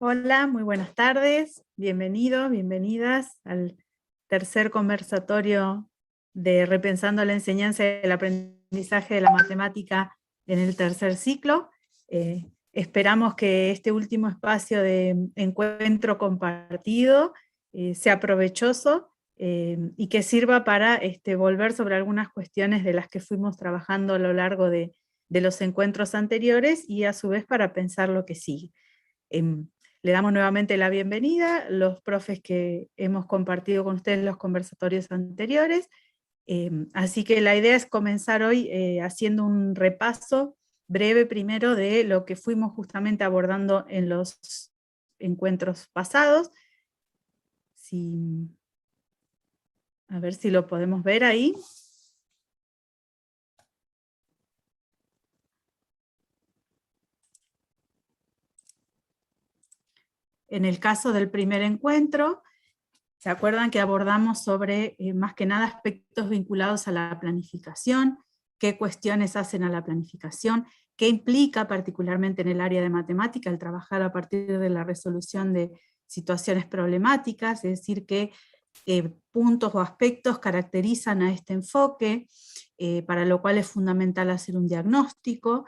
Hola, muy buenas tardes, bienvenidos, bienvenidas al tercer conversatorio de Repensando la enseñanza y el aprendizaje de la matemática en el tercer ciclo. Esperamos que este último espacio de encuentro compartido sea provechoso y que sirva para volver sobre algunas cuestiones de las que fuimos trabajando a lo largo de los encuentros anteriores y a su vez para pensar lo que sigue. Le damos nuevamente la bienvenida, los profes que hemos compartido con ustedes los conversatorios anteriores, así que la idea es comenzar hoy haciendo un repaso breve primero de lo que fuimos justamente abordando en los encuentros pasados. A ver si lo podemos ver ahí. En el caso del primer encuentro, ¿se acuerdan que abordamos sobre, más que nada, aspectos vinculados a la planificación? ¿Qué cuestiones hacen a la planificación? ¿Qué implica particularmente en el área de matemática el trabajar a partir de la resolución de situaciones problemáticas? Es decir, qué puntos o aspectos caracterizan a este enfoque, para lo cual es fundamental hacer un diagnóstico.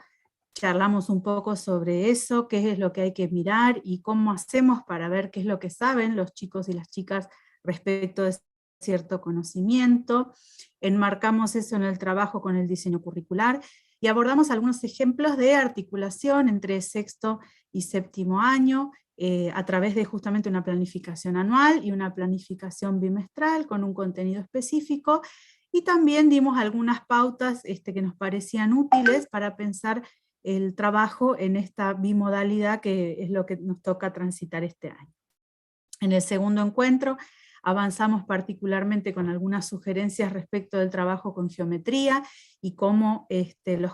Charlamos un poco sobre eso, qué es lo que hay que mirar y cómo hacemos para ver qué es lo que saben los chicos y las chicas respecto de cierto conocimiento. Enmarcamos eso en el trabajo con el diseño curricular y abordamos algunos ejemplos de articulación entre sexto y séptimo año a través de justamente una planificación anual y una planificación bimestral con un contenido específico, y también dimos algunas pautas que nos parecían útiles para pensar el trabajo en esta bimodalidad que es lo que nos toca transitar este año. En el segundo encuentro avanzamos particularmente con algunas sugerencias respecto del trabajo con geometría y cómo los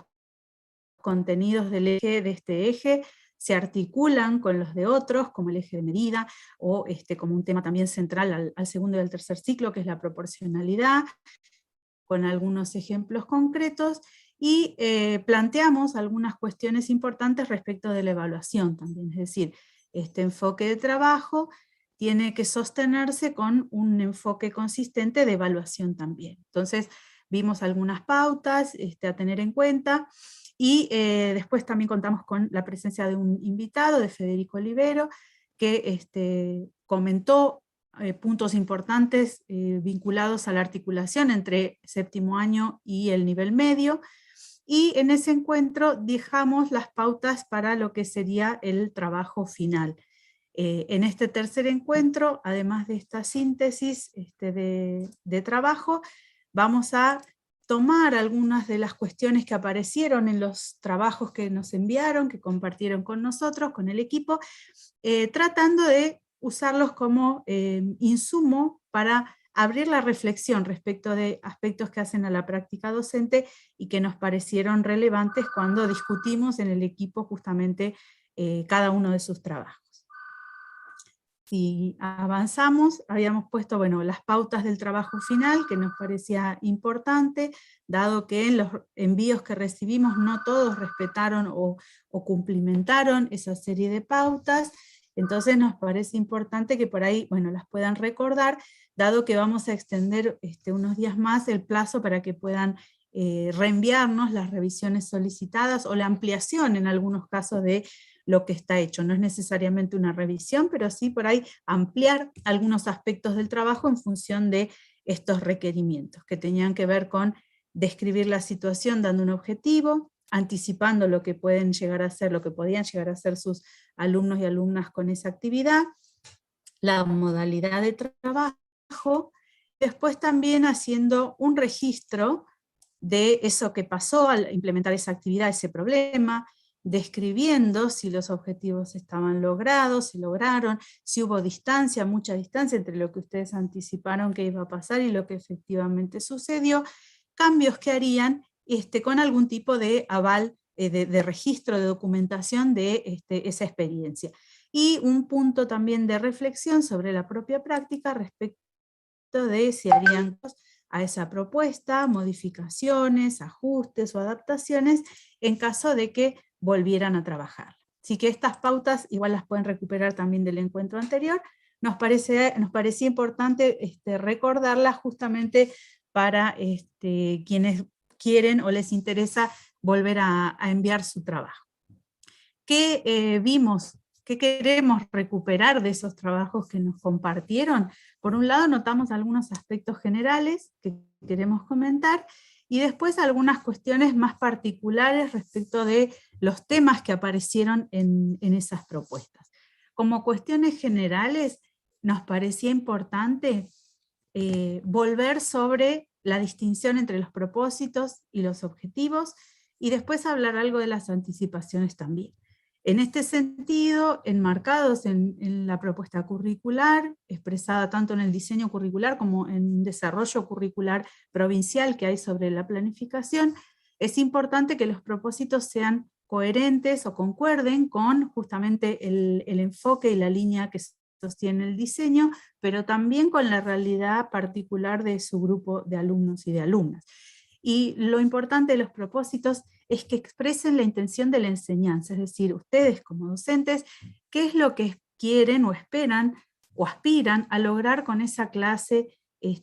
contenidos del eje, de este eje, se articulan con los de otros, como el eje de medida, o como un tema también central al segundo y al tercer ciclo, que es la proporcionalidad, con algunos ejemplos concretos, y planteamos algunas cuestiones importantes respecto de la evaluación también, es decir, este enfoque de trabajo tiene que sostenerse con un enfoque consistente de evaluación también. Entonces, vimos algunas pautas a tener en cuenta, y después también contamos con la presencia de un invitado, de Federico Olivero, que comentó puntos importantes vinculados a la articulación entre séptimo año y el nivel medio, y en ese encuentro dejamos las pautas para lo que sería el trabajo final. En este tercer encuentro, además de esta síntesis de trabajo, vamos a tomar algunas de las cuestiones que aparecieron en los trabajos que nos enviaron, que compartieron con nosotros, con el equipo, tratando de usarlos como insumo para abrir la reflexión respecto de aspectos que hacen a la práctica docente y que nos parecieron relevantes cuando discutimos en el equipo justamente cada uno de sus trabajos. Si avanzamos, habíamos puesto las pautas del trabajo final, que nos parecía importante, dado que en los envíos que recibimos no todos respetaron o cumplimentaron esa serie de pautas. Entonces nos parece importante que por ahí las puedan recordar, dado que vamos a extender unos días más el plazo para que puedan reenviarnos las revisiones solicitadas o la ampliación en algunos casos de lo que está hecho. No es necesariamente una revisión, pero sí por ahí ampliar algunos aspectos del trabajo en función de estos requerimientos, que tenían que ver con describir la situación dando un objetivo, anticipando lo que pueden llegar a ser, lo que podían llegar a ser sus alumnos y alumnas con esa actividad, la modalidad de trabajo, después también haciendo un registro de eso que pasó al implementar esa actividad, ese problema, describiendo si los objetivos estaban logrados, si lograron, si hubo distancia, mucha distancia entre lo que ustedes anticiparon que iba a pasar y lo que efectivamente sucedió, cambios que harían con algún tipo de aval, de registro, de documentación de esa experiencia. Y un punto también de reflexión sobre la propia práctica respecto de si harían a esa propuesta, modificaciones, ajustes o adaptaciones en caso de que volvieran a trabajar. Así que estas pautas igual las pueden recuperar también del encuentro anterior. Nos parecía importante recordarlas justamente para quienes quieren o les interesa volver a enviar su trabajo. ¿Qué vimos? ¿Qué queremos recuperar de esos trabajos que nos compartieron? Por un lado notamos algunos aspectos generales que queremos comentar, y después algunas cuestiones más particulares respecto de los temas que aparecieron en esas propuestas. Como cuestiones generales, nos parecía importante volver sobre la distinción entre los propósitos y los objetivos, y después hablar algo de las anticipaciones también. En este sentido, enmarcados en la propuesta curricular, expresada tanto en el diseño curricular como en desarrollo curricular provincial que hay sobre la planificación, es importante que los propósitos sean coherentes o concuerden con justamente el enfoque y la línea que sostiene el diseño, pero también con la realidad particular de su grupo de alumnos y de alumnas. Y lo importante de los propósitos es que expresen la intención de la enseñanza, es decir, ustedes como docentes, qué es lo que quieren o esperan o aspiran a lograr con esa clase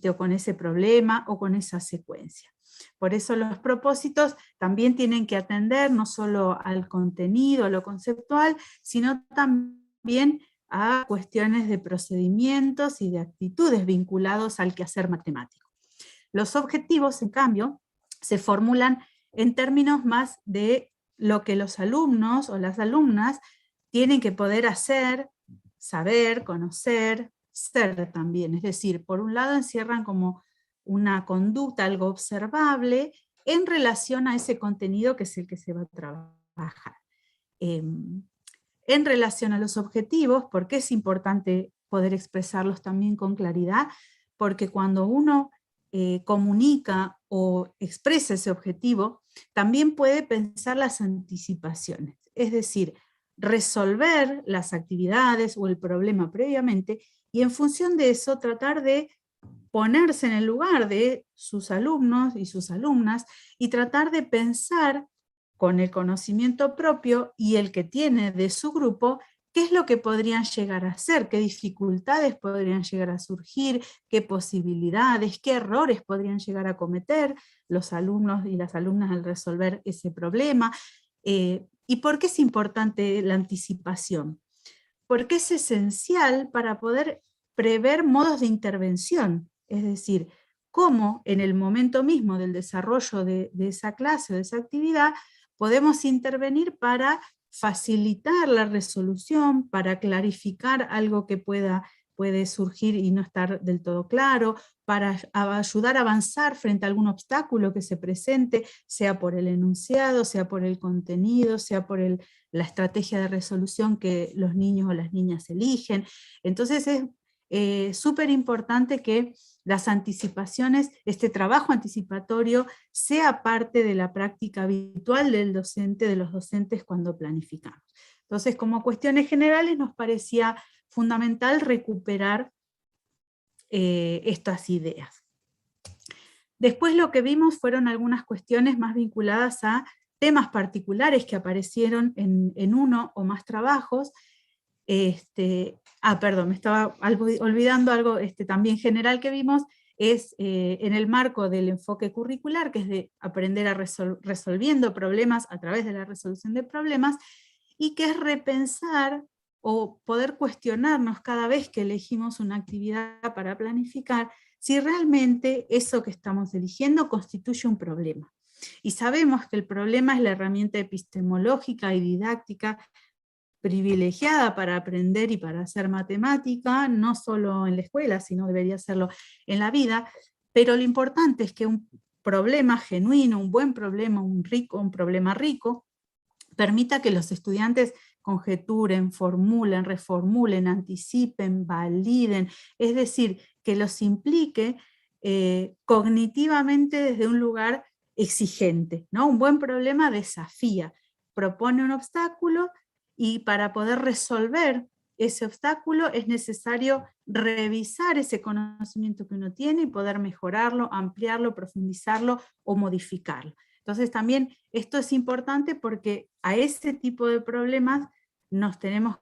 o con ese problema o con esa secuencia. Por eso los propósitos también tienen que atender no solo al contenido, a lo conceptual, sino también a cuestiones de procedimientos y de actitudes vinculados al quehacer matemático. Los objetivos, en cambio, se formulan en términos más de lo que los alumnos o las alumnas tienen que poder hacer, saber, conocer, ser también. Es decir, por un lado encierran como una conducta, algo observable, en relación a ese contenido que es el que se va a trabajar. En relación a los objetivos, ¿por qué es importante poder expresarlos también con claridad? Porque cuando uno comunica o expresa ese objetivo, también puede pensar las anticipaciones, es decir, resolver las actividades o el problema previamente, y en función de eso tratar de ponerse en el lugar de sus alumnos y sus alumnas, y tratar de pensar con el conocimiento propio y el que tiene de su grupo, qué es lo que podrían llegar a hacer, qué dificultades podrían llegar a surgir, qué posibilidades, qué errores podrían llegar a cometer los alumnos y las alumnas al resolver ese problema. ¿Y por qué es importante la anticipación? Porque es esencial para poder prever modos de intervención, es decir, cómo en el momento mismo del desarrollo de esa clase o de esa actividad podemos intervenir para facilitar la resolución, para clarificar algo que puede surgir y no estar del todo claro, para ayudar a avanzar frente a algún obstáculo que se presente, sea por el enunciado, sea por el contenido, sea por la estrategia de resolución que los niños o las niñas eligen. Entonces es súper importante que las anticipaciones, este trabajo anticipatorio, sea parte de la práctica habitual del docente, de los docentes cuando planificamos. Entonces, como cuestiones generales, nos parecía fundamental recuperar estas ideas. Después lo que vimos fueron algunas cuestiones más vinculadas a temas particulares que aparecieron en uno o más trabajos. Perdón, me estaba olvidando algo también general que vimos, es en el marco del enfoque curricular, que es de aprender a resolviendo problemas a través de la resolución de problemas, y que es repensar o poder cuestionarnos cada vez que elegimos una actividad para planificar, si realmente eso que estamos eligiendo constituye un problema. Y sabemos que el problema es la herramienta epistemológica y didáctica privilegiada para aprender y para hacer matemática, no solo en la escuela, sino debería hacerlo en la vida, pero lo importante es que un problema genuino, un buen problema, un problema rico, permita que los estudiantes conjeturen, formulen, reformulen, anticipen, validen, es decir, que los implique cognitivamente desde un lugar exigente, ¿no? Un buen problema desafía, propone un obstáculo, y para poder resolver ese obstáculo es necesario revisar ese conocimiento que uno tiene y poder mejorarlo, ampliarlo, profundizarlo o modificarlo. Entonces también esto es importante porque a ese tipo de problemas nos tenemos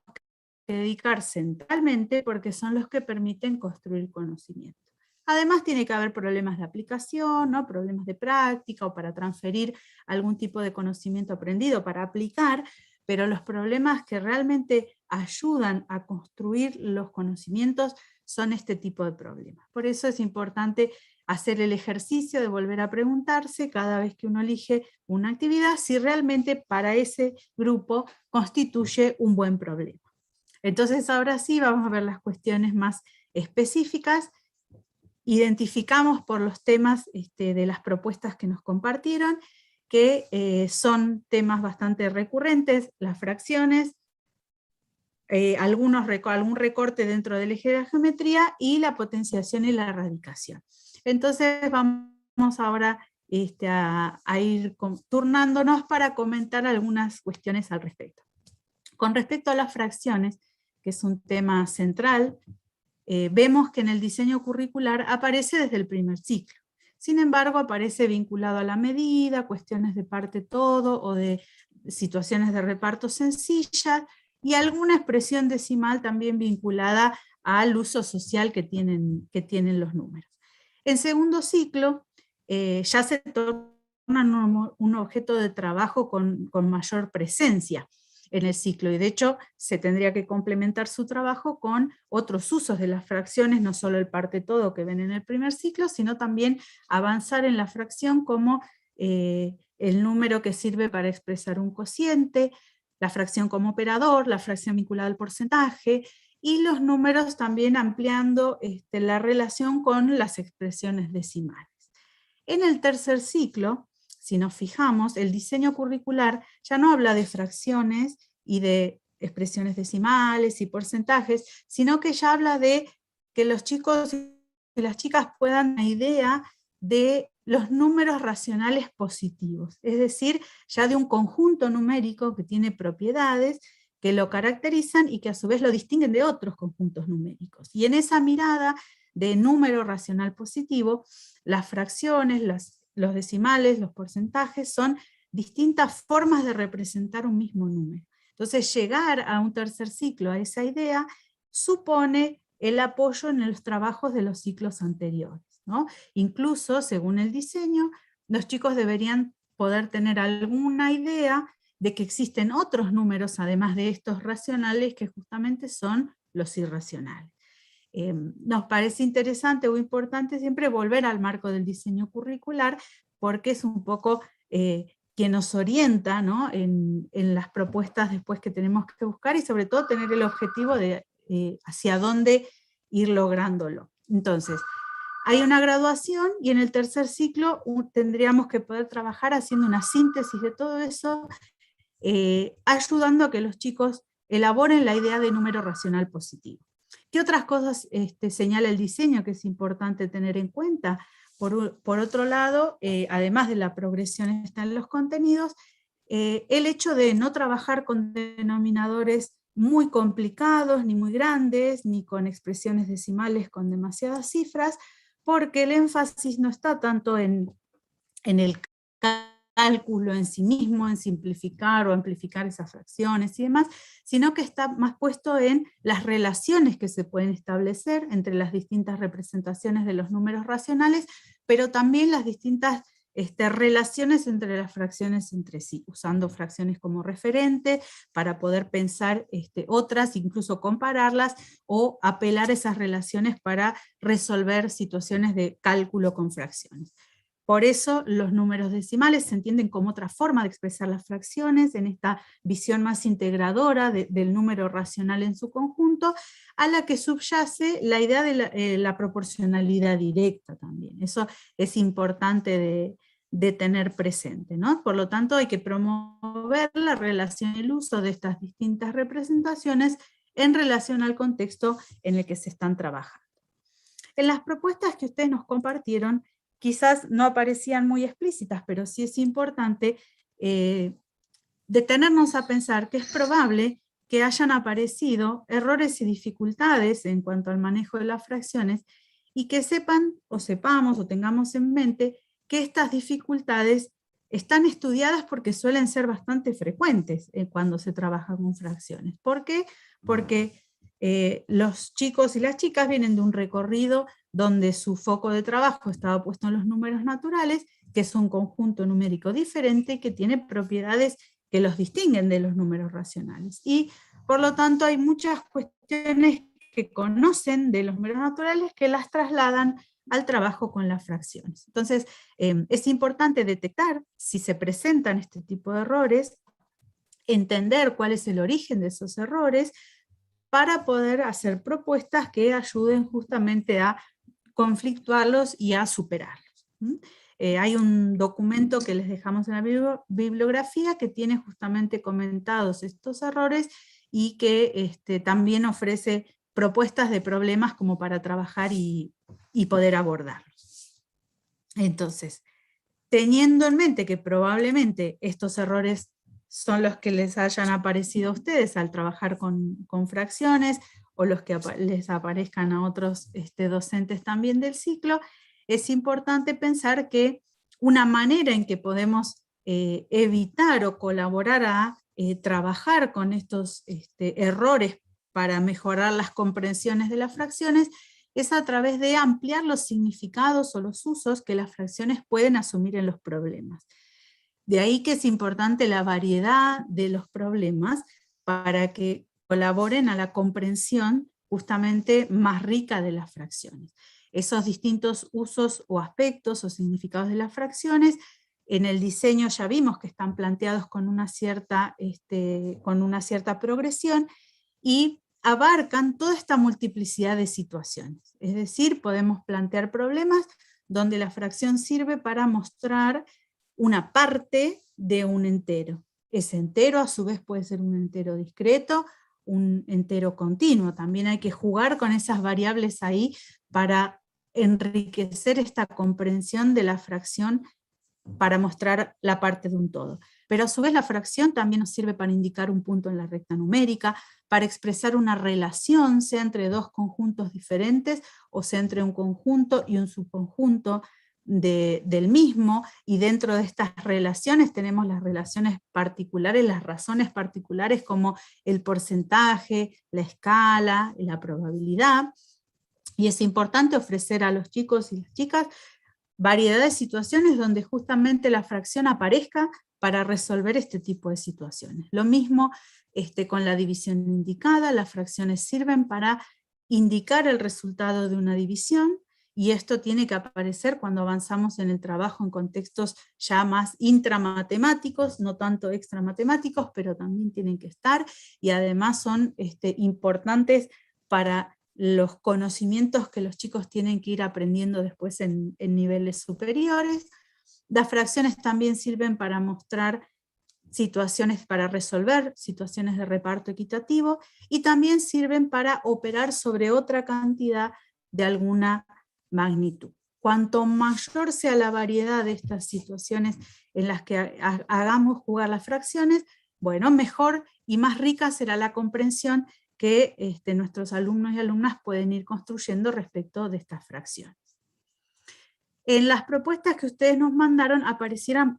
que dedicar centralmente porque son los que permiten construir conocimiento. Además tiene que haber problemas de aplicación, ¿no? Problemas de práctica o para transferir algún tipo de conocimiento aprendido para aplicar, pero los problemas que realmente ayudan a construir los conocimientos son este tipo de problemas. Por eso es importante hacer el ejercicio de volver a preguntarse cada vez que uno elige una actividad si realmente para ese grupo constituye un buen problema. Entonces ahora sí vamos a ver las cuestiones más específicas. Identificamos por los temas de las propuestas que nos compartieron, que son temas bastante recurrentes, las fracciones, algún recorte dentro del eje de la geometría, y la potenciación y la radicación. Entonces vamos ahora a ir turnándonos para comentar algunas cuestiones al respecto. Con respecto a las fracciones, que es un tema central, vemos que en el diseño curricular aparece desde el primer ciclo. Sin embargo, aparece vinculado a la medida, cuestiones de parte todo, o de situaciones de reparto sencillas, y alguna expresión decimal también vinculada al uso social que tienen los números. En segundo ciclo, ya se torna un objeto de trabajo con mayor presencia en el ciclo, y de hecho se tendría que complementar su trabajo con otros usos de las fracciones, no solo el parte todo que ven en el primer ciclo, sino también avanzar en la fracción como el número que sirve para expresar un cociente, la fracción como operador, la fracción vinculada al porcentaje, y los números también ampliando la relación con las expresiones decimales. En el tercer ciclo, si nos fijamos, el diseño curricular ya no habla de fracciones y de expresiones decimales y porcentajes, sino que ya habla de que los chicos y las chicas puedan tener una idea de los números racionales positivos, es decir, ya de un conjunto numérico que tiene propiedades que lo caracterizan y que a su vez lo distinguen de otros conjuntos numéricos. Y en esa mirada de número racional positivo, las fracciones, los decimales, los porcentajes son distintas formas de representar un mismo número. Entonces llegar a un tercer ciclo, a esa idea, supone el apoyo en los trabajos de los ciclos anteriores, ¿no? Incluso, según el diseño, los chicos deberían poder tener alguna idea de que existen otros números, además de estos racionales, que justamente son los irracionales. Nos parece interesante o importante siempre volver al marco del diseño curricular, porque es un poco que nos orienta, ¿no? en las propuestas después que tenemos que buscar, y sobre todo tener el objetivo de hacia dónde ir lográndolo. Entonces, hay una graduación, y en el tercer ciclo tendríamos que poder trabajar haciendo una síntesis de todo eso, ayudando a que los chicos elaboren la idea de número racional positivo. ¿Qué otras cosas señala el diseño que es importante tener en cuenta? Por otro lado, además de la progresión está en los contenidos, el hecho de no trabajar con denominadores muy complicados, ni muy grandes, ni con expresiones decimales con demasiadas cifras, porque el énfasis no está tanto en el cálculo en sí mismo, en simplificar o amplificar esas fracciones y demás, sino que está más puesto en las relaciones que se pueden establecer entre las distintas representaciones de los números racionales, pero también las distintas relaciones entre las fracciones entre sí, usando fracciones como referente para poder pensar otras, incluso compararlas, o apelar a esas relaciones para resolver situaciones de cálculo con fracciones. Por eso los números decimales se entienden como otra forma de expresar las fracciones, en esta visión más integradora del número racional en su conjunto, a la que subyace la idea de la proporcionalidad directa también. Eso es importante de tener presente, ¿no? Por lo tanto, hay que promover la relación y el uso de estas distintas representaciones en relación al contexto en el que se están trabajando. En las propuestas que ustedes nos compartieron, quizás no aparecían muy explícitas, pero sí es importante detenernos a pensar que es probable que hayan aparecido errores y dificultades en cuanto al manejo de las fracciones, y que sepan, o sepamos, o tengamos en mente, que estas dificultades están estudiadas porque suelen ser bastante frecuentes cuando se trabaja con fracciones. ¿Por qué? Porque los chicos y las chicas vienen de un recorrido donde su foco de trabajo estaba puesto en los números naturales, que es un conjunto numérico diferente que tiene propiedades que los distinguen de los números racionales. Y por lo tanto hay muchas cuestiones que conocen de los números naturales que las trasladan al trabajo con las fracciones. Entonces, es importante detectar si se presentan este tipo de errores, entender cuál es el origen de esos errores, para poder hacer propuestas que ayuden justamente a conflictuarlos y a superarlos. Hay un documento que les dejamos en la bibliografía que tiene justamente comentados estos errores y que también ofrece propuestas de problemas como para trabajar y poder abordarlos. Entonces, teniendo en mente que probablemente estos errores son los que les hayan aparecido a ustedes al trabajar con fracciones, o los que les aparezcan a otros docentes también del ciclo, es importante pensar que una manera en que podemos evitar o colaborar a trabajar con estos errores para mejorar las comprensiones de las fracciones es a través de ampliar los significados o los usos que las fracciones pueden asumir en los problemas. De ahí que es importante la variedad de los problemas para que colaboren a la comprensión justamente más rica de las fracciones. Esos distintos usos o aspectos o significados de las fracciones, en el diseño ya vimos que están planteados con una cierta progresión, y abarcan toda esta multiplicidad de situaciones. Es decir, podemos plantear problemas donde la fracción sirve para mostrar una parte de un entero. Ese entero a su vez puede ser un entero discreto, un entero continuo. También hay que jugar con esas variables ahí para enriquecer esta comprensión de la fracción para mostrar la parte de un todo. Pero a su vez la fracción también nos sirve para indicar un punto en la recta numérica, para expresar una relación, sea entre dos conjuntos diferentes, o sea entre un conjunto y un subconjunto del mismo, y dentro de estas relaciones tenemos las relaciones particulares, las razones particulares como el porcentaje, la escala, la probabilidad, y es importante ofrecer a los chicos y las chicas variedad de situaciones donde justamente la fracción aparezca para resolver este tipo de situaciones. Lo mismo con la división indicada, las fracciones sirven para indicar el resultado de una división, y esto tiene que aparecer cuando avanzamos en el trabajo en contextos ya más intramatemáticos, no tanto extramatemáticos, pero también tienen que estar, y además son importantes para los conocimientos que los chicos tienen que ir aprendiendo después en niveles superiores. Las fracciones también sirven para mostrar situaciones, para resolver situaciones de reparto equitativo, y también sirven para operar sobre otra cantidad de alguna magnitud. Cuanto mayor sea la variedad de estas situaciones en las que hagamos jugar las fracciones, bueno, mejor y más rica será la comprensión que nuestros alumnos y alumnas pueden ir construyendo respecto de estas fracciones. En las propuestas que ustedes nos mandaron aparecían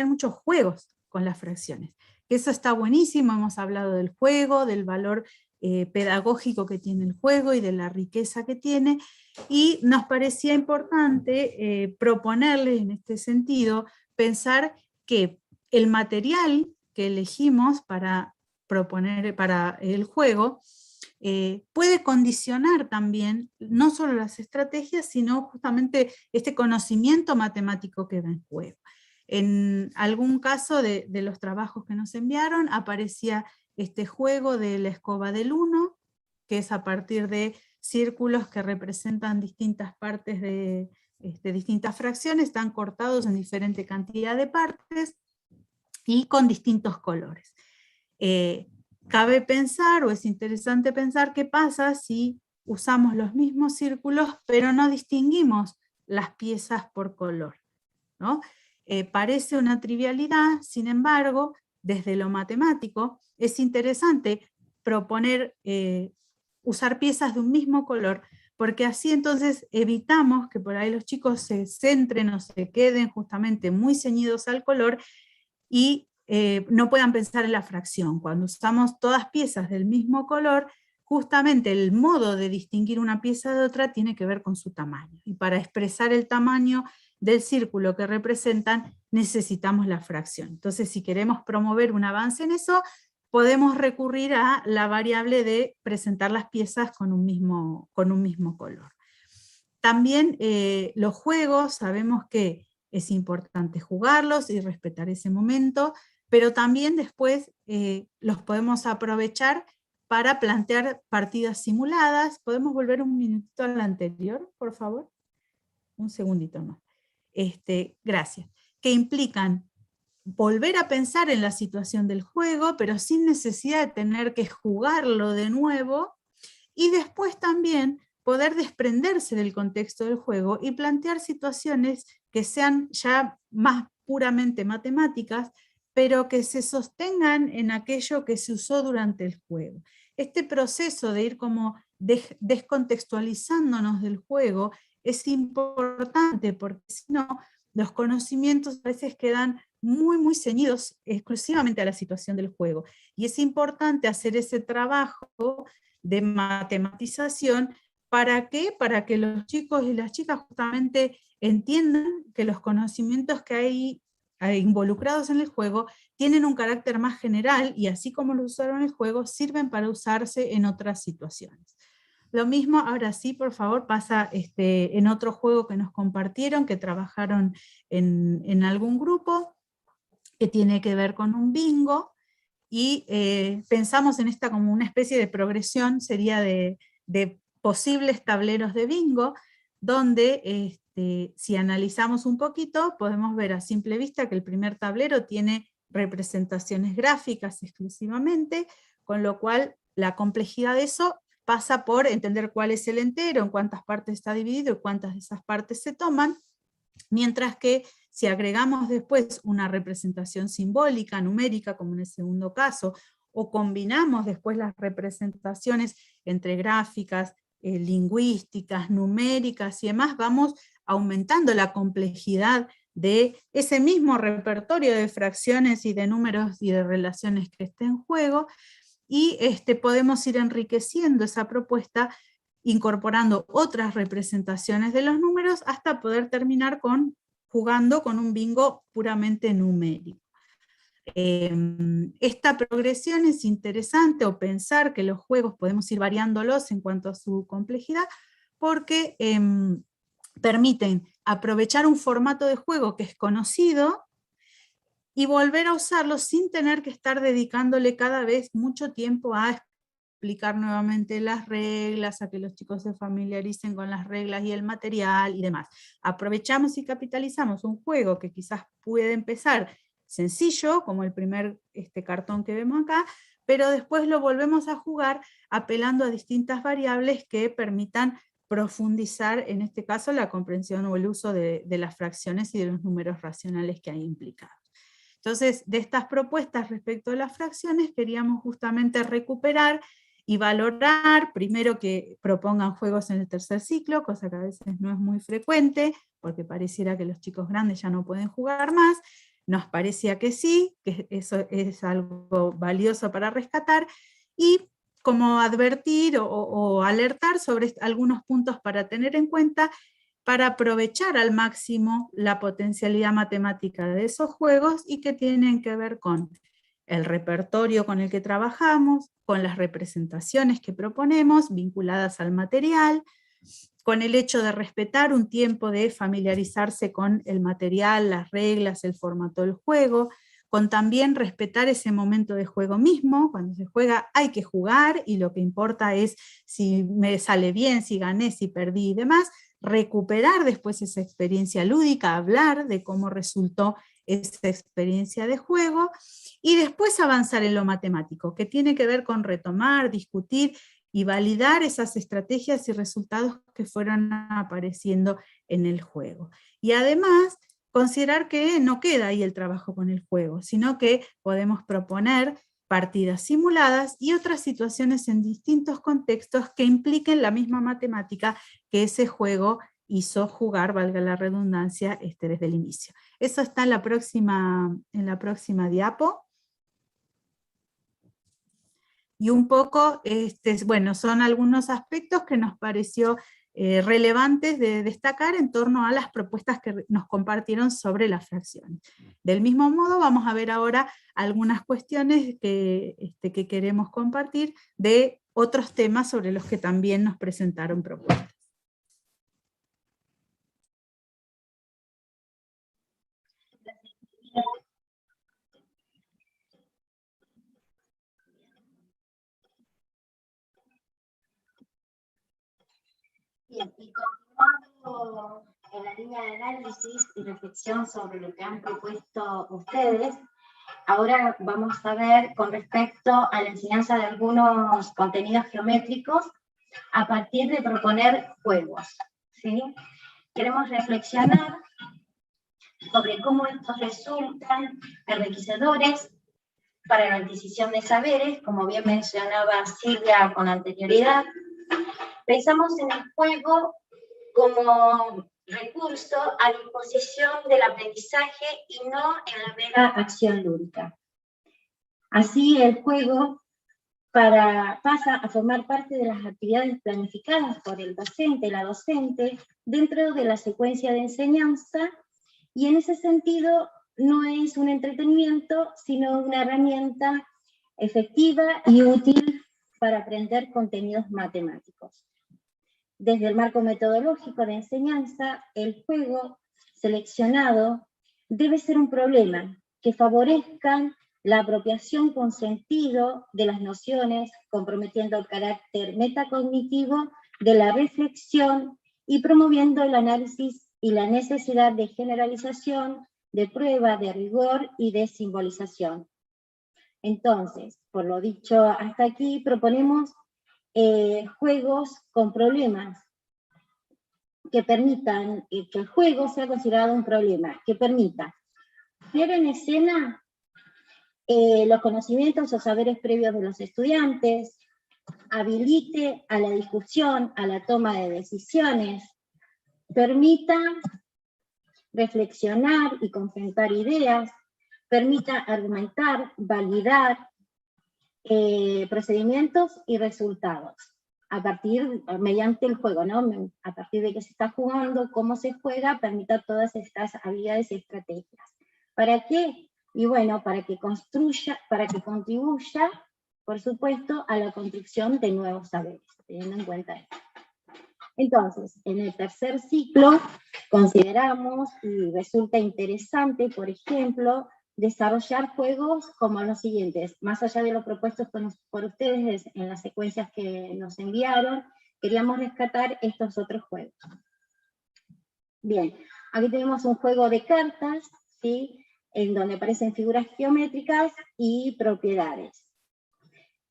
muchos juegos con las fracciones. Eso está buenísimo, hemos hablado del juego, del valor pedagógico que tiene el juego y de la riqueza que tiene, y nos parecía importante proponerles en este sentido, pensar que el material que elegimos para proponer para el juego puede condicionar también no solo las estrategias, sino justamente este conocimiento matemático que va en juego. En algún caso de los trabajos que nos enviaron aparecía este juego de la escoba del 1, que es a partir de círculos que representan distintas partes de distintas fracciones, están cortados en diferente cantidad de partes y con distintos colores. Cabe pensar, o es interesante pensar, qué pasa si usamos los mismos círculos, pero no distinguimos las piezas por color, ¿no? Parece una trivialidad, sin embargo, desde lo matemático, es interesante proponer usar piezas de un mismo color porque así entonces evitamos que por ahí los chicos se centren o se queden justamente muy ceñidos al color y no puedan pensar en la fracción. Cuando usamos todas piezas del mismo color, justamente el modo de distinguir una pieza de otra tiene que ver con su tamaño. Y para expresar el tamaño del círculo que representan, necesitamos la fracción. Entonces, si queremos promover un avance en eso, podemos recurrir a la variable de presentar las piezas con un mismo color. También los juegos, sabemos que es importante jugarlos y respetar ese momento, pero también después los podemos aprovechar para plantear partidas simuladas. ¿Podemos volver un minutito al anterior, por favor? Un segundito más. Gracias. Que implican volver a pensar en la situación del juego, pero sin necesidad de tener que jugarlo de nuevo, y después también poder desprenderse del contexto del juego y plantear situaciones que sean ya más puramente matemáticas, pero que se sostengan en aquello que se usó durante el juego. Este proceso de ir como descontextualizándonos del juego es importante, porque si no, los conocimientos a veces quedan muy ceñidos exclusivamente a la situación del juego. Y es importante hacer ese trabajo de matematización. ¿Para qué? Para que los chicos y las chicas justamente entiendan que los conocimientos que hay involucrados en el juego tienen un carácter más general, y así como lo usaron en el juego, sirven para usarse en otras situaciones. Lo mismo, ahora sí, por favor, pasa en otro juego que nos compartieron, que trabajaron en algún grupo, que tiene que ver con un bingo, y pensamos en esta como una especie de progresión, sería de posibles tableros de bingo, donde si analizamos un poquito, podemos ver a simple vista que el primer tablero tiene representaciones gráficas exclusivamente, con lo cual la complejidad de eso pasa por entender cuál es el entero, en cuántas partes está dividido y cuántas de esas partes se toman, mientras que si agregamos después una representación simbólica, numérica, como en el segundo caso, o combinamos después las representaciones entre gráficas, lingüísticas, numéricas y demás, vamos aumentando la complejidad de ese mismo repertorio de fracciones y de números y de relaciones que está en juego, y podemos ir enriqueciendo esa propuesta incorporando otras representaciones de los números hasta poder terminar jugando con un bingo puramente numérico. Esta progresión es interesante, o pensar que los juegos podemos ir variándolos en cuanto a su complejidad, porque permiten aprovechar un formato de juego que es conocido y volver a usarlo sin tener que estar dedicándole cada vez mucho tiempo a explicar nuevamente las reglas, a que los chicos se familiaricen con las reglas y el material y demás. Aprovechamos y capitalizamos un juego que quizás puede empezar sencillo, como el primer cartón que vemos acá, pero después lo volvemos a jugar apelando a distintas variables que permitan profundizar, en este caso, la comprensión o el uso de las fracciones y de los números racionales que hay implicados. Entonces, de estas propuestas respecto a las fracciones, queríamos justamente recuperar y valorar, primero que propongan juegos en el tercer ciclo, cosa que a veces no es muy frecuente, porque pareciera que los chicos grandes ya no pueden jugar más. Nos parecía que sí, que eso es algo valioso para rescatar, y como advertir o alertar sobre algunos puntos para tener en cuenta, para aprovechar al máximo la potencialidad matemática de esos juegos, y que tienen que ver con el repertorio con el que trabajamos, con las representaciones que proponemos vinculadas al material, con el hecho de respetar un tiempo de familiarizarse con el material, las reglas, el formato del juego, con también respetar ese momento de juego mismo. Cuando se juega hay que jugar, y lo que importa es si me sale bien, si gané, si perdí y demás. Recuperar después esa experiencia lúdica, hablar de cómo resultó esa experiencia de juego, y después avanzar en lo matemático, que tiene que ver con retomar, discutir y validar esas estrategias y resultados que fueron apareciendo en el juego. Y además, considerar que no queda ahí el trabajo con el juego, sino que podemos proponer partidas simuladas y otras situaciones en distintos contextos que impliquen la misma matemática que ese juego hizo jugar, valga la redundancia, desde el inicio. Eso está en la próxima diapo. Y un poco, bueno, son algunos aspectos que nos pareció relevantes de destacar en torno a las propuestas que nos compartieron sobre las fracciones. Del mismo modo, vamos a ver ahora algunas cuestiones que queremos compartir de otros temas sobre los que también nos presentaron propuestas. Bien, y continuando en la línea de análisis y reflexión sobre lo que han propuesto ustedes, ahora vamos a ver con respecto a la enseñanza de algunos contenidos geométricos a partir de proponer juegos, ¿sí? Queremos reflexionar sobre cómo estos resultan enriquecedores para la adquisición de saberes, como bien mencionaba Silvia con anterioridad. Pensamos en el juego como recurso a disposición del aprendizaje y no en la mera acción lúdica. Así el juego pasa a formar parte de las actividades planificadas por el docente, la docente, dentro de la secuencia de enseñanza, y en ese sentido no es un entretenimiento, sino una herramienta efectiva y útil para aprender contenidos matemáticos. Desde el marco metodológico de enseñanza, el juego seleccionado debe ser un problema que favorezca la apropiación con sentido de las nociones, comprometiendo el carácter metacognitivo de la reflexión y promoviendo el análisis y la necesidad de generalización, de prueba, de rigor y de simbolización. Entonces, por lo dicho hasta aquí, proponemos juegos con problemas que permitan que el juego sea considerado un problema, que permita poner en escena los conocimientos o saberes previos de los estudiantes, habilite a la discusión, a la toma de decisiones, permita reflexionar y confrontar ideas, permita argumentar, validar procedimientos y resultados, mediante el juego, ¿no? A partir de que se está jugando, cómo se juega, permita todas estas habilidades y estrategias. ¿Para qué? Y bueno, para que contribuya, por supuesto, a la construcción de nuevos saberes, teniendo en cuenta esto. Entonces, en el tercer ciclo, consideramos, y resulta interesante, por ejemplo, desarrollar juegos como los siguientes. Más allá de lo propuesto por ustedes en las secuencias que nos enviaron, queríamos rescatar estos otros juegos. Bien, aquí tenemos un juego de cartas, ¿sí?, en donde aparecen figuras geométricas y propiedades.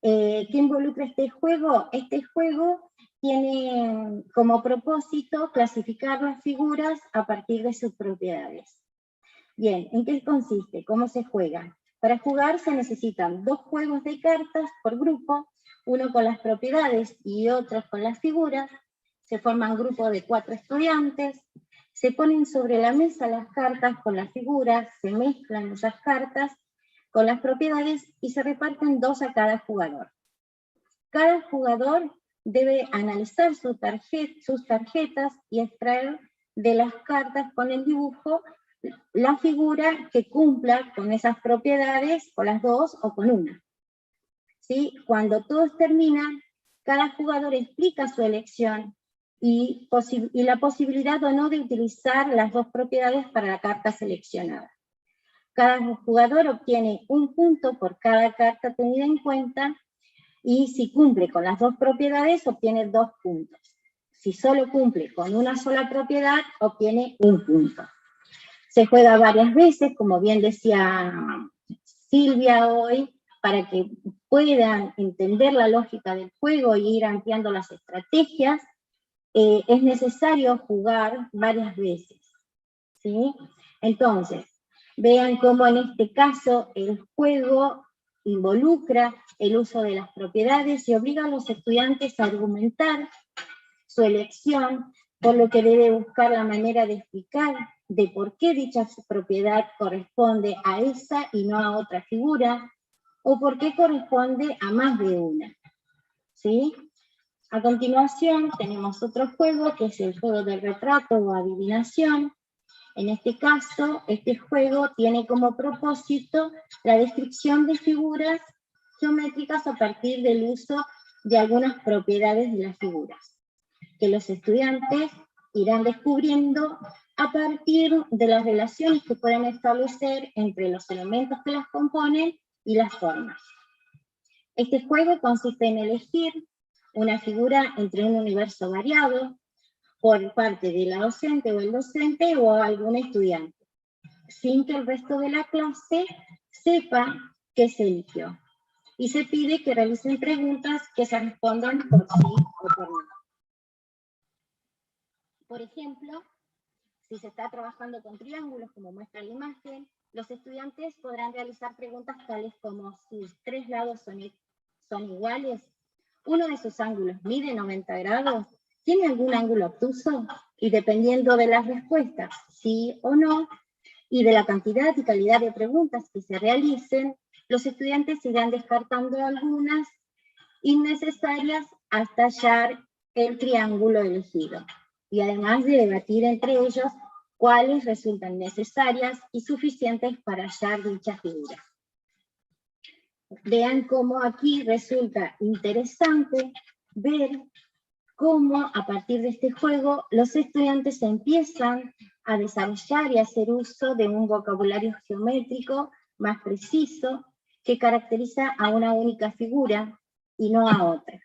¿Qué involucra este juego? Este juego tiene como propósito clasificar las figuras a partir de sus propiedades. Bien, ¿en qué consiste? ¿Cómo se juega? Para jugar se necesitan 2 juegos de cartas por grupo, uno con las propiedades y otro con las figuras. Se forman grupos de 4 estudiantes, se ponen sobre la mesa las cartas con las figuras, se mezclan esas cartas con las propiedades y se reparten 2 a cada jugador. Cada jugador debe analizar sus tarjetas y extraer de las cartas con el dibujo la figura que cumpla con esas propiedades, con las 2 o con una. ¿Sí? Cuando todos terminan, cada jugador explica su elección y la posibilidad o no de utilizar las 2 propiedades para la carta seleccionada. Cada jugador obtiene 1 punto por cada carta tenida en cuenta, y si cumple con las 2 propiedades, obtiene 2 puntos. Si solo cumple con una sola propiedad, obtiene 1 punto. Se juega varias veces, como bien decía Silvia hoy, para que puedan entender la lógica del juego y ir ampliando las estrategias, es necesario jugar varias veces, ¿sí? Entonces, vean cómo en este caso el juego involucra el uso de las propiedades y obliga a los estudiantes a argumentar su elección, por lo que debe buscar la manera de explicar de por qué dicha propiedad corresponde a esa y no a otra figura, o por qué corresponde a más de una. ¿Sí? A continuación tenemos otro juego, que es el juego del retrato o adivinación. En este caso, este juego tiene como propósito la descripción de figuras geométricas a partir del uso de algunas propiedades de las figuras, que los estudiantes irán descubriendo a partir de las relaciones que pueden establecer entre los elementos que las componen y las formas. Este juego consiste en elegir una figura entre un universo variado por parte de la docente o el docente o algún estudiante, sin que el resto de la clase sepa qué se eligió. Y se pide que realicen preguntas que se respondan por sí o por no. Por ejemplo, si se está trabajando con triángulos, como muestra la imagen, los estudiantes podrán realizar preguntas tales como: sus tres lados son iguales, uno de sus ángulos mide 90 grados, ¿tiene algún ángulo obtuso? Y dependiendo de las respuestas, sí o no, y de la cantidad y calidad de preguntas que se realicen, los estudiantes irán descartando algunas innecesarias hasta hallar el triángulo elegido. Y además de debatir entre ellos cuáles resultan necesarias y suficientes para hallar dicha figura. Vean cómo aquí resulta interesante ver cómo a partir de este juego los estudiantes empiezan a desarrollar y a hacer uso de un vocabulario geométrico más preciso que caracteriza a una única figura y no a otra.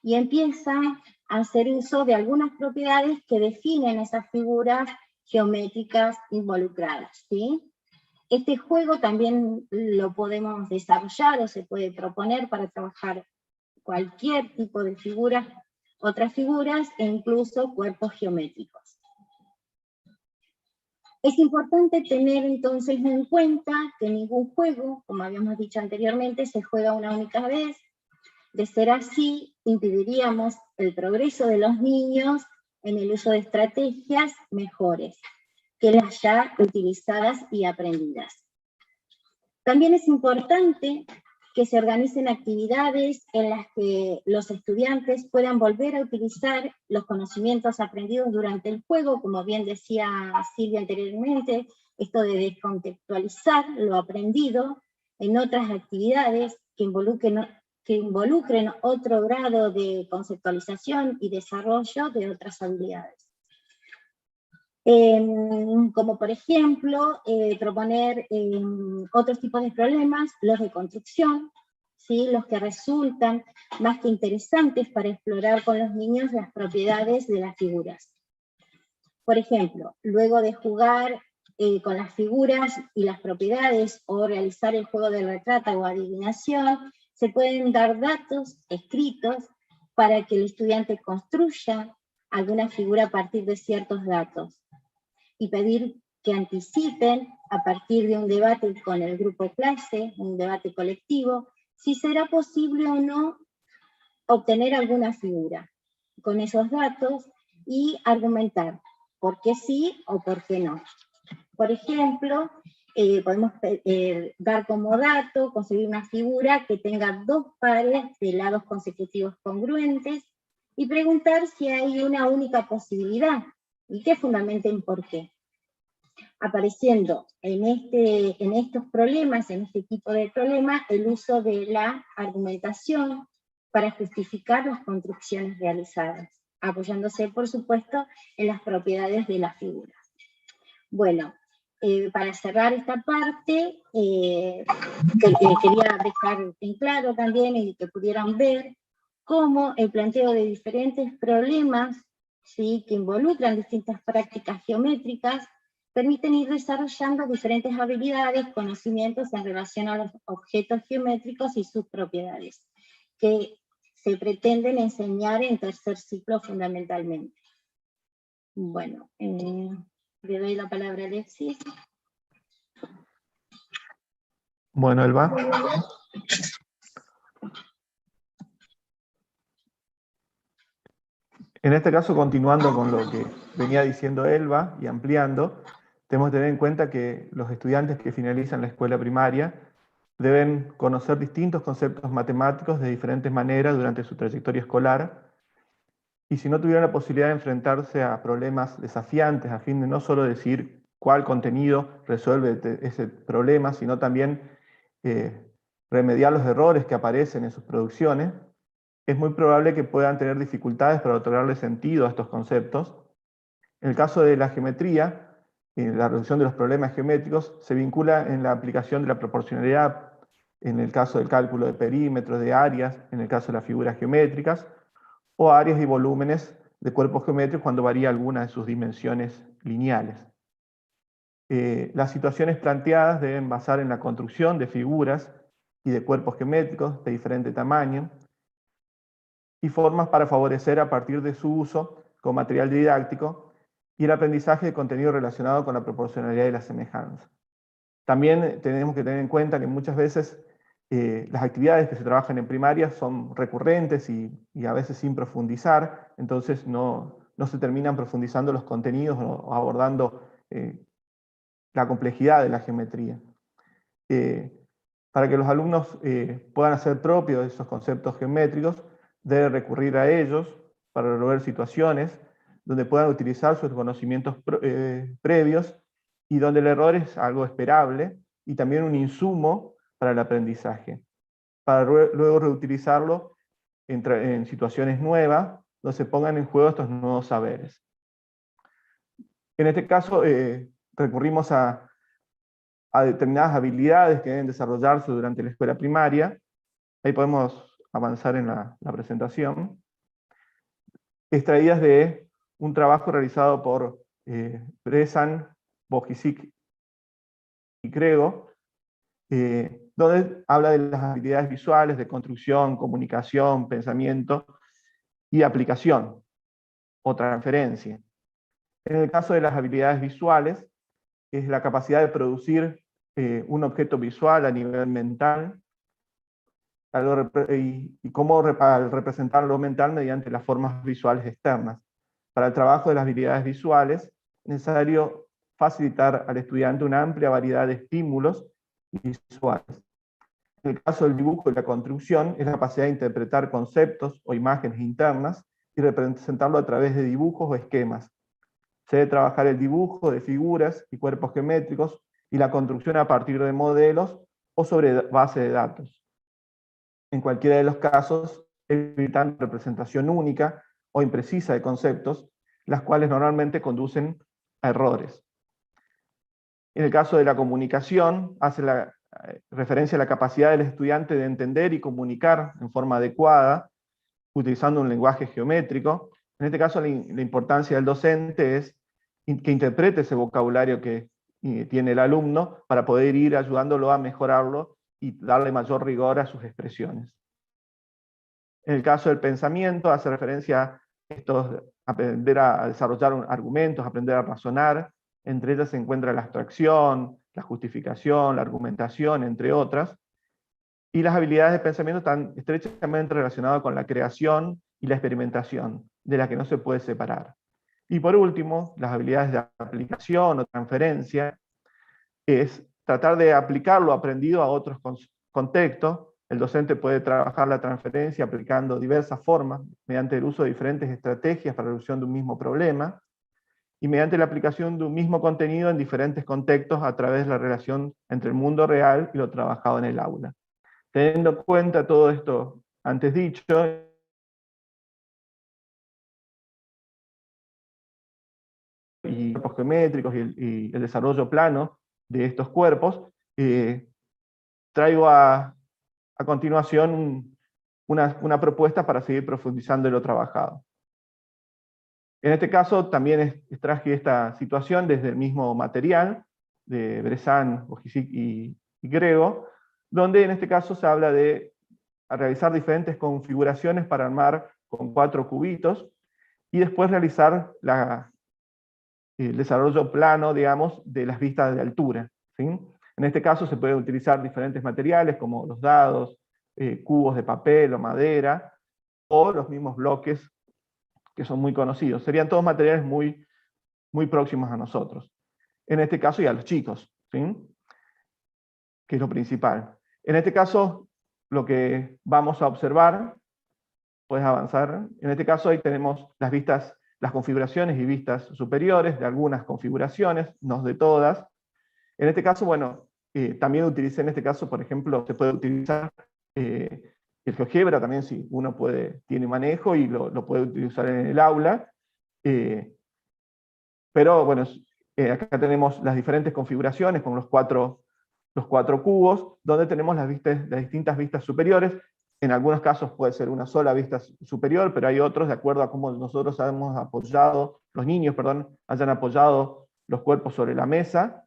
Y empiezan a hacer uso de algunas propiedades que definen esas figuras geométricas involucradas, ¿sí? Este juego también lo podemos desarrollar o se puede proponer para trabajar cualquier tipo de figuras, otras figuras e incluso cuerpos geométricos. Es importante tener entonces en cuenta que ningún juego, como habíamos dicho anteriormente, se juega una única vez. De ser así, impediríamos el progreso de los niños en el uso de estrategias mejores que las ya utilizadas y aprendidas. También es importante que se organicen actividades en las que los estudiantes puedan volver a utilizar los conocimientos aprendidos durante el juego, como bien decía Silvia anteriormente, esto de descontextualizar lo aprendido en otras actividades que involucren otro grado de conceptualización y desarrollo de otras habilidades. Como por ejemplo, proponer otros tipos de problemas, los de construcción, ¿sí? Los que resultan más que interesantes para explorar con los niños las propiedades de las figuras. Por ejemplo, luego de jugar con las figuras y las propiedades o realizar el juego de retrato o adivinación, se pueden dar datos escritos para que el estudiante construya alguna figura a partir de ciertos datos, y pedir que anticipen, a partir de un debate con el grupo clase, un debate colectivo, si será posible o no obtener alguna figura con esos datos y argumentar por qué sí o por qué no. Por ejemplo, podemos dar como dato, conseguir una figura que tenga dos pares de lados consecutivos congruentes y preguntar si hay una única posibilidad y que fundamenten por qué. Apareciendo en estos problemas, en este tipo de problemas, el uso de la argumentación para justificar las construcciones realizadas, apoyándose, por supuesto, en las propiedades de las figuras. Bueno, para cerrar esta parte, quería dejar en claro también y que pudieran ver cómo el planteo de diferentes problemas, ¿sí?, que involucran distintas prácticas geométricas, permiten ir desarrollando diferentes habilidades, conocimientos en relación a los objetos geométricos y sus propiedades, que se pretenden enseñar en tercer ciclo fundamentalmente. Bueno, le doy la palabra a Alexis. Bueno, Elba, En este caso, continuando con lo que venía diciendo Elba y ampliando, tenemos que tener en cuenta que los estudiantes que finalizan la escuela primaria deben conocer distintos conceptos matemáticos de diferentes maneras durante su trayectoria escolar, y si no tuvieran la posibilidad de enfrentarse a problemas desafiantes a fin de no solo decir cuál contenido resuelve ese problema, sino también remediar los errores que aparecen en sus producciones, es muy probable que puedan tener dificultades para otorgarle sentido a estos conceptos. En el caso de la geometría, la resolución de los problemas geométricos se vincula en la aplicación de la proporcionalidad, en el caso del cálculo de perímetros, de áreas, en el caso de las figuras geométricas, o áreas y volúmenes de cuerpos geométricos cuando varía alguna de sus dimensiones lineales. Las situaciones planteadas deben basar en la construcción de figuras y de cuerpos geométricos de diferente tamaño, y formas para favorecer a partir de su uso como material didáctico y el aprendizaje de contenido relacionado con la proporcionalidad y la semejanza. También tenemos que tener en cuenta que muchas veces las actividades que se trabajan en primaria son recurrentes y a veces sin profundizar, entonces no se terminan profundizando los contenidos o abordando la complejidad de la geometría. Para que los alumnos puedan hacer propios esos conceptos geométricos, debe recurrir a ellos para resolver situaciones donde puedan utilizar sus conocimientos previos y donde el error es algo esperable y también un insumo para el aprendizaje, para luego reutilizarlo en situaciones nuevas donde se pongan en juego estos nuevos saberes. En este caso recurrimos a determinadas habilidades que deben desarrollarse durante la escuela primaria. Ahí podemos avanzar en la presentación, extraídas de un trabajo realizado por Brezan, Bojicic y Grego, donde habla de las habilidades visuales de construcción, comunicación, pensamiento y aplicación o transferencia. En el caso de las habilidades visuales, es la capacidad de producir un objeto visual a nivel mental, y cómo al representar lo mental mediante las formas visuales externas. Para el trabajo de las habilidades visuales, es necesario facilitar al estudiante una amplia variedad de estímulos visuales. En el caso del dibujo y la construcción, es la capacidad de interpretar conceptos o imágenes internas y representarlo a través de dibujos o esquemas. Se debe trabajar el dibujo de figuras y cuerpos geométricos y la construcción a partir de modelos o sobre base de datos. En cualquiera de los casos, evitando representación única o imprecisa de conceptos, las cuales normalmente conducen a errores. En el caso de la comunicación, hace referencia a la capacidad del estudiante de entender y comunicar en forma adecuada, utilizando un lenguaje geométrico. En este caso, la importancia del docente es que interprete ese vocabulario que tiene el alumno para poder ir ayudándolo a mejorarlo y darle mayor rigor a sus expresiones. En el caso del pensamiento, hace referencia a aprender a desarrollar argumentos, aprender a razonar. Entre ellas se encuentra la abstracción, la justificación, la argumentación, entre otras. Y las habilidades de pensamiento están estrechamente relacionadas con la creación y la experimentación, de las que no se puede separar. Y por último, las habilidades de aplicación o transferencia, es tratar de aplicar lo aprendido a otros contextos. El docente puede trabajar la transferencia aplicando diversas formas, mediante el uso de diferentes estrategias para la resolución de un mismo problema, y mediante la aplicación de un mismo contenido en diferentes contextos a través de la relación entre el mundo real y lo trabajado en el aula. Teniendo en cuenta todo esto antes dicho, y cuerpos geométricos y el desarrollo plano de estos cuerpos, traigo a continuación una propuesta para seguir profundizando en lo trabajado. En este caso también extraje esta situación desde el mismo material de Brezan, Bojicic y Grego, donde en este caso se habla de realizar diferentes configuraciones para armar con 4 cubitos y después realizar el desarrollo plano, digamos, de las vistas de altura, ¿sí? En este caso se pueden utilizar diferentes materiales como los dados, cubos de papel o madera, o los mismos bloques que son muy conocidos. Serían todos materiales muy próximos a nosotros. En este caso y a los chicos, ¿sí? Que es lo principal. En este caso, lo que vamos a observar, puedes avanzar, en este caso ahí tenemos las vistas, las configuraciones y vistas superiores de algunas configuraciones, no de todas. En este caso, bueno, también utilicé en este caso, por ejemplo, se puede utilizar el GeoGebra también, si uno tiene manejo y lo puede utilizar en el aula. Pero bueno, acá tenemos las diferentes configuraciones con los cuatro cubos, donde tenemos las distintas vistas superiores. En algunos casos puede ser una sola vista superior, pero hay otros, de acuerdo a cómo nosotros hemos apoyado, los niños, perdón, hayan apoyado los cuerpos sobre la mesa,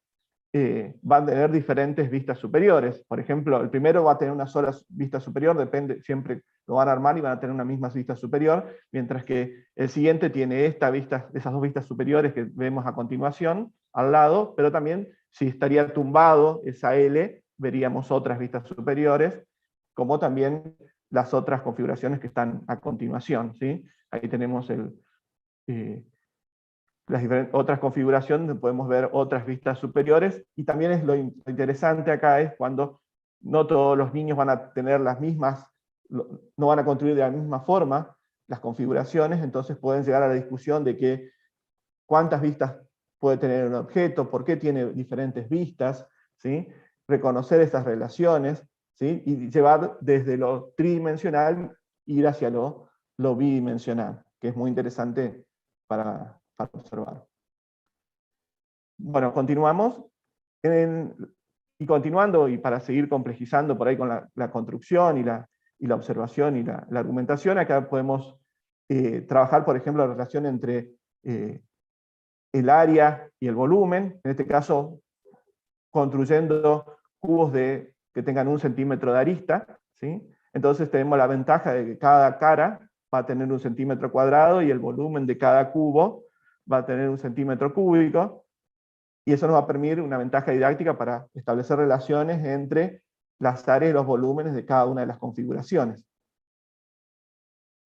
van a tener diferentes vistas superiores. Por ejemplo, el primero va a tener una sola vista superior, depende, siempre lo van a armar y van a tener una misma vista superior, mientras que el siguiente tiene esas dos vistas superiores que vemos a continuación, al lado, pero también si estaría tumbado esa L, veríamos otras vistas superiores, como también las otras configuraciones que están a continuación, ¿sí? Ahí tenemos las otras configuraciones donde podemos ver otras vistas superiores, y también es lo interesante acá es cuando no todos los niños van a tener las mismas, no van a construir de la misma forma las configuraciones, entonces pueden llegar a la discusión de que cuántas vistas puede tener un objeto, por qué tiene diferentes vistas, ¿sí? Reconocer estas relaciones, ¿sí? Y llevar desde lo tridimensional, ir hacia lo bidimensional, que es muy interesante para observar. Bueno, continuamos. Y continuando, y para seguir complejizando por ahí con la construcción y la observación y la argumentación, acá podemos trabajar, por ejemplo, la relación entre el área y el volumen, en este caso construyendo cubos que tengan 1 centímetro de arista, ¿sí? Entonces tenemos la ventaja de que cada cara va a tener 1 centímetro cuadrado y el volumen de cada cubo va a tener 1 centímetro cúbico, y eso nos va a permitir una ventaja didáctica para establecer relaciones entre las áreas y los volúmenes de cada una de las configuraciones.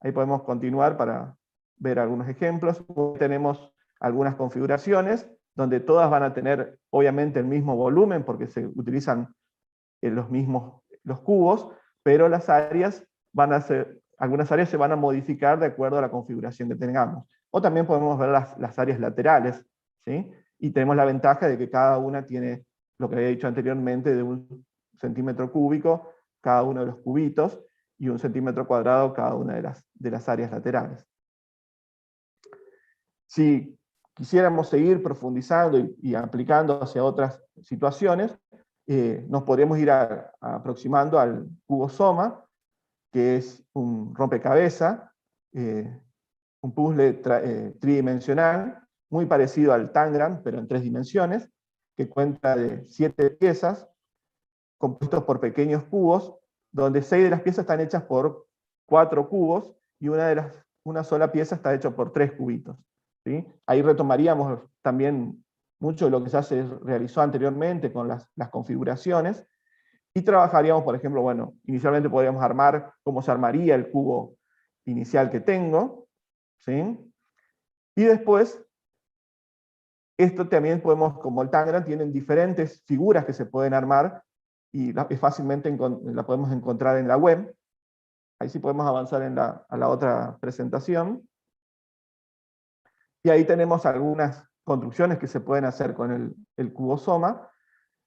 Ahí podemos continuar para ver algunos ejemplos. Tenemos algunas configuraciones donde todas van a tener obviamente el mismo volumen porque se utilizan los cubos, pero las áreas algunas áreas se van a modificar de acuerdo a la configuración que tengamos. O también podemos ver las áreas laterales, ¿sí? Y tenemos la ventaja de que cada una tiene, lo que había dicho anteriormente, de 1 centímetro cúbico cada uno de los cubitos, y 1 centímetro cuadrado cada una de las áreas laterales. Si quisiéramos seguir profundizando y aplicando hacia otras situaciones, nos podríamos ir aproximando al cubosoma, que es un rompecabezas, un puzzle tridimensional, muy parecido al Tangram, pero en 3 dimensiones, que cuenta de 7 piezas, compuestos por pequeños cubos, donde 6 de las piezas están hechas por 4 cubos, y una sola pieza está hecha por 3 cubitos. ¿Sí? Ahí retomaríamos también mucho de lo que realizó anteriormente con las configuraciones, y trabajaríamos, por ejemplo, bueno, inicialmente podríamos armar cómo se armaría el cubo inicial que tengo, ¿sí? Y después, esto también podemos, como el Tangram, tienen diferentes figuras que se pueden armar, y fácilmente la podemos encontrar en la web. Ahí sí podemos avanzar a la otra presentación. Y ahí tenemos algunas construcciones que se pueden hacer con el cubosoma,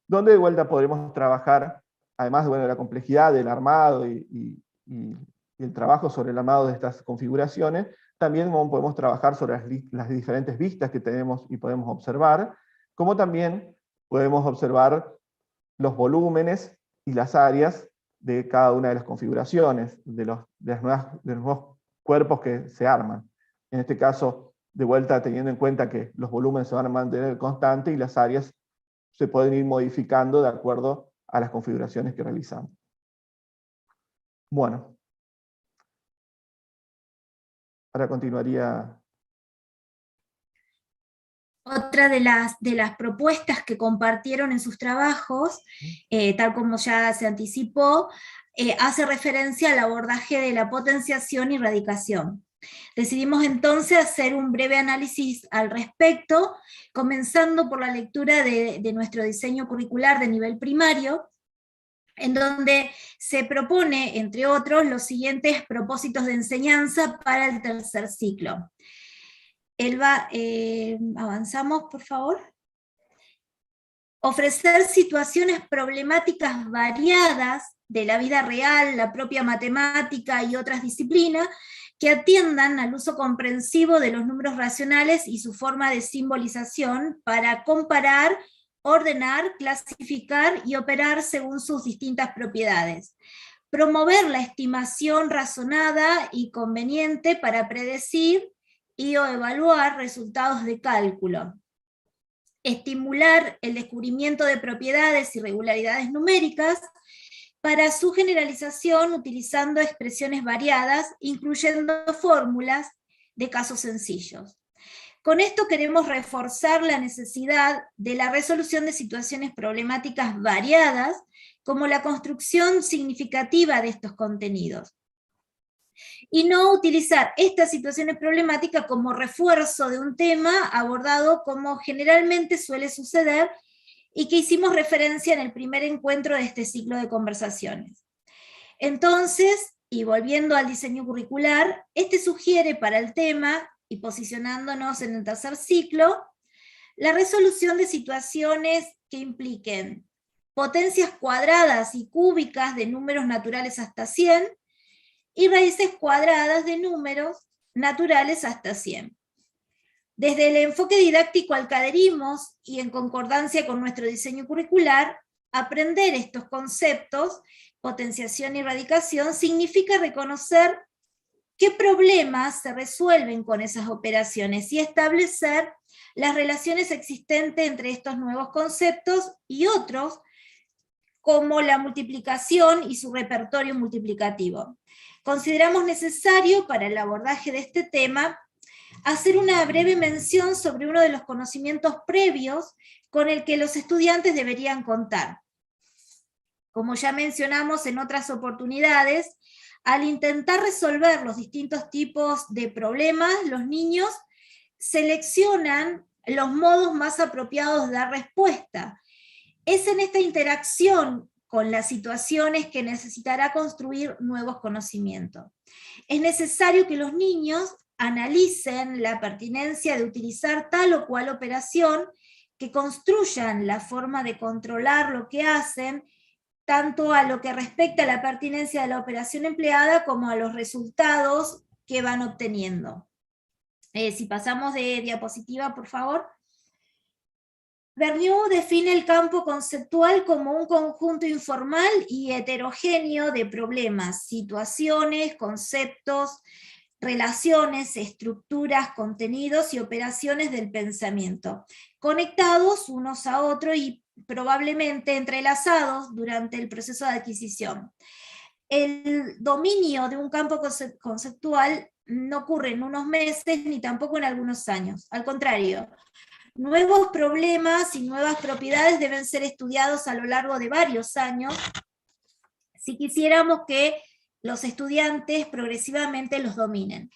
donde de vuelta podremos trabajar, además de la complejidad del armado y el trabajo sobre el armado de estas configuraciones, también podemos trabajar sobre las diferentes vistas que tenemos y podemos observar, como también podemos observar los volúmenes y las áreas de cada una de las configuraciones, de los nuevos cuerpos que se arman. En este caso, de vuelta teniendo en cuenta que los volúmenes se van a mantener constantes y las áreas se pueden ir modificando de acuerdo a las configuraciones que realizamos. Bueno, ahora continuaría. otra de las propuestas que compartieron en sus trabajos, tal como ya se anticipó, hace referencia al abordaje de la potenciación y radicación. Decidimos entonces hacer un breve análisis al respecto, comenzando por la lectura de nuestro diseño curricular de nivel primario, en donde se propone, entre otros, los siguientes propósitos de enseñanza para el tercer ciclo. Elba, avanzamos, por favor. Ofrecer situaciones problemáticas variadas de la vida real, la propia matemática y otras disciplinas, que atiendan al uso comprensivo de los números racionales y su forma de simbolización para comparar, ordenar, clasificar y operar según sus distintas propiedades. Promover la estimación razonada y conveniente para predecir y o evaluar resultados de cálculo. Estimular el descubrimiento de propiedades y regularidades numéricas para su generalización utilizando expresiones variadas, incluyendo fórmulas de casos sencillos. Con esto queremos reforzar la necesidad de la resolución de situaciones problemáticas variadas, como la construcción significativa de estos contenidos. Y no utilizar estas situaciones problemáticas como refuerzo de un tema abordado como generalmente suele suceder y que hicimos referencia en el primer encuentro de este ciclo de conversaciones. Entonces, y volviendo al diseño curricular, este sugiere para el tema, y posicionándonos en el tercer ciclo, la resolución de situaciones que impliquen potencias cuadradas y cúbicas de números naturales hasta 100, y raíces cuadradas de números naturales hasta 100. Desde el enfoque didáctico al que adherimos, y en concordancia con nuestro diseño curricular, aprender estos conceptos, potenciación y radicación, significa reconocer qué problemas se resuelven con esas operaciones y establecer las relaciones existentes entre estos nuevos conceptos y otros, como la multiplicación y su repertorio multiplicativo. Consideramos necesario para el abordaje de este tema hacer una breve mención sobre uno de los conocimientos previos con el que los estudiantes deberían contar. Como ya mencionamos en otras oportunidades, al intentar resolver los distintos tipos de problemas, los niños seleccionan los modos más apropiados de dar respuesta. Es en esta interacción con las situaciones que necesitará construir nuevos conocimientos. Es necesario que los niños analicen la pertinencia de utilizar tal o cual operación, que construyan la forma de controlar lo que hacen, tanto a lo que respecta a la pertinencia de la operación empleada como a los resultados que van obteniendo. Si pasamos de diapositiva, por favor. Vergniaud define el campo conceptual como un conjunto informal y heterogéneo de problemas, situaciones, conceptos, relaciones, estructuras, contenidos y operaciones del pensamiento, conectados unos a otros y probablemente entrelazados durante el proceso de adquisición. El dominio de un campo conceptual no ocurre en unos meses ni tampoco en algunos años, al contrario. Nuevos problemas y nuevas propiedades deben ser estudiados a lo largo de varios años si quisiéramos que los estudiantes progresivamente los dominen.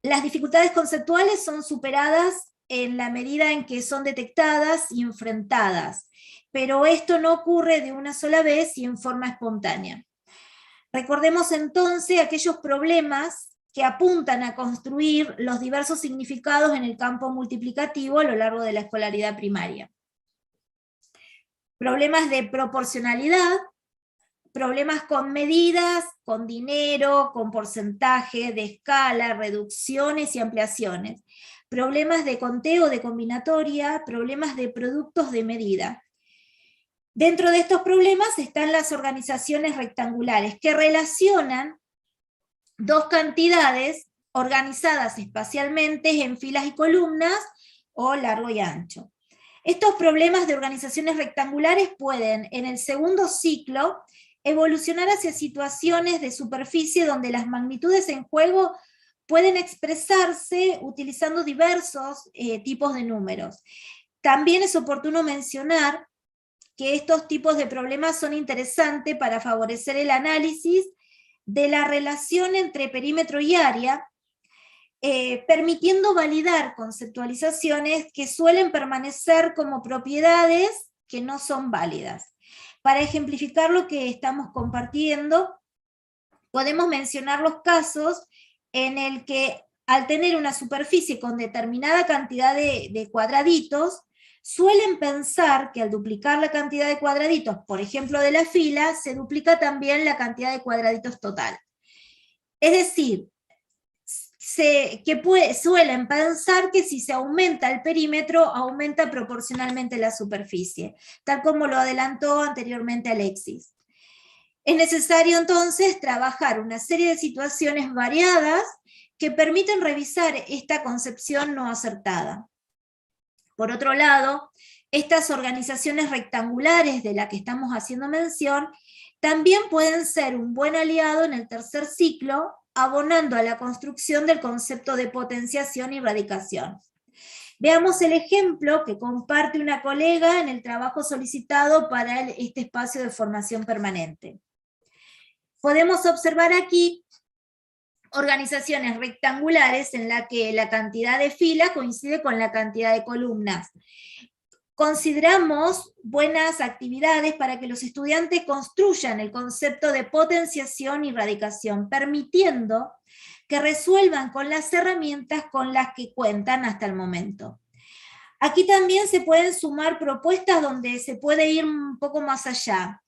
Las dificultades conceptuales son superadas en la medida en que son detectadas y enfrentadas, pero esto no ocurre de una sola vez y en forma espontánea. Recordemos entonces aquellos problemas que apuntan a construir los diversos significados en el campo multiplicativo a lo largo de la escolaridad primaria. Problemas de proporcionalidad, problemas con medidas, con dinero, con porcentaje, de escala, reducciones y ampliaciones, problemas de conteo de combinatoria, problemas de productos de medida. Dentro de estos problemas están las organizaciones rectangulares, que relacionan dos cantidades organizadas espacialmente en filas y columnas, o largo y ancho. Estos problemas de organizaciones rectangulares pueden, en el segundo ciclo, evolucionar hacia situaciones de superficie donde las magnitudes en juego pueden expresarse utilizando diversos tipos de números. También es oportuno mencionar que estos tipos de problemas son interesantes para favorecer el análisis de la relación entre perímetro y área, permitiendo validar conceptualizaciones que suelen permanecer como propiedades que no son válidas. Para ejemplificar lo que estamos compartiendo, podemos mencionar los casos en el que al tener una superficie con determinada cantidad de cuadraditos, suelen pensar que al duplicar la cantidad de cuadraditos, por ejemplo de la fila, se duplica también la cantidad de cuadraditos total. Es decir, suelen pensar que si se aumenta el perímetro, aumenta proporcionalmente la superficie, tal como lo adelantó anteriormente Alexis. Es necesario entonces trabajar una serie de situaciones variadas que permiten revisar esta concepción no acertada. Por otro lado, estas organizaciones rectangulares de las que estamos haciendo mención también pueden ser un buen aliado en el tercer ciclo, abonando a la construcción del concepto de potenciación y radicación. Veamos el ejemplo que comparte una colega en el trabajo solicitado para este espacio de formación permanente. Podemos observar aquí organizaciones rectangulares en la que la cantidad de filas coincide con la cantidad de columnas. Consideramos buenas actividades para que los estudiantes construyan el concepto de potenciación y radicación, permitiendo que resuelvan con las herramientas con las que cuentan hasta el momento. Aquí también se pueden sumar propuestas donde se puede ir un poco más allá.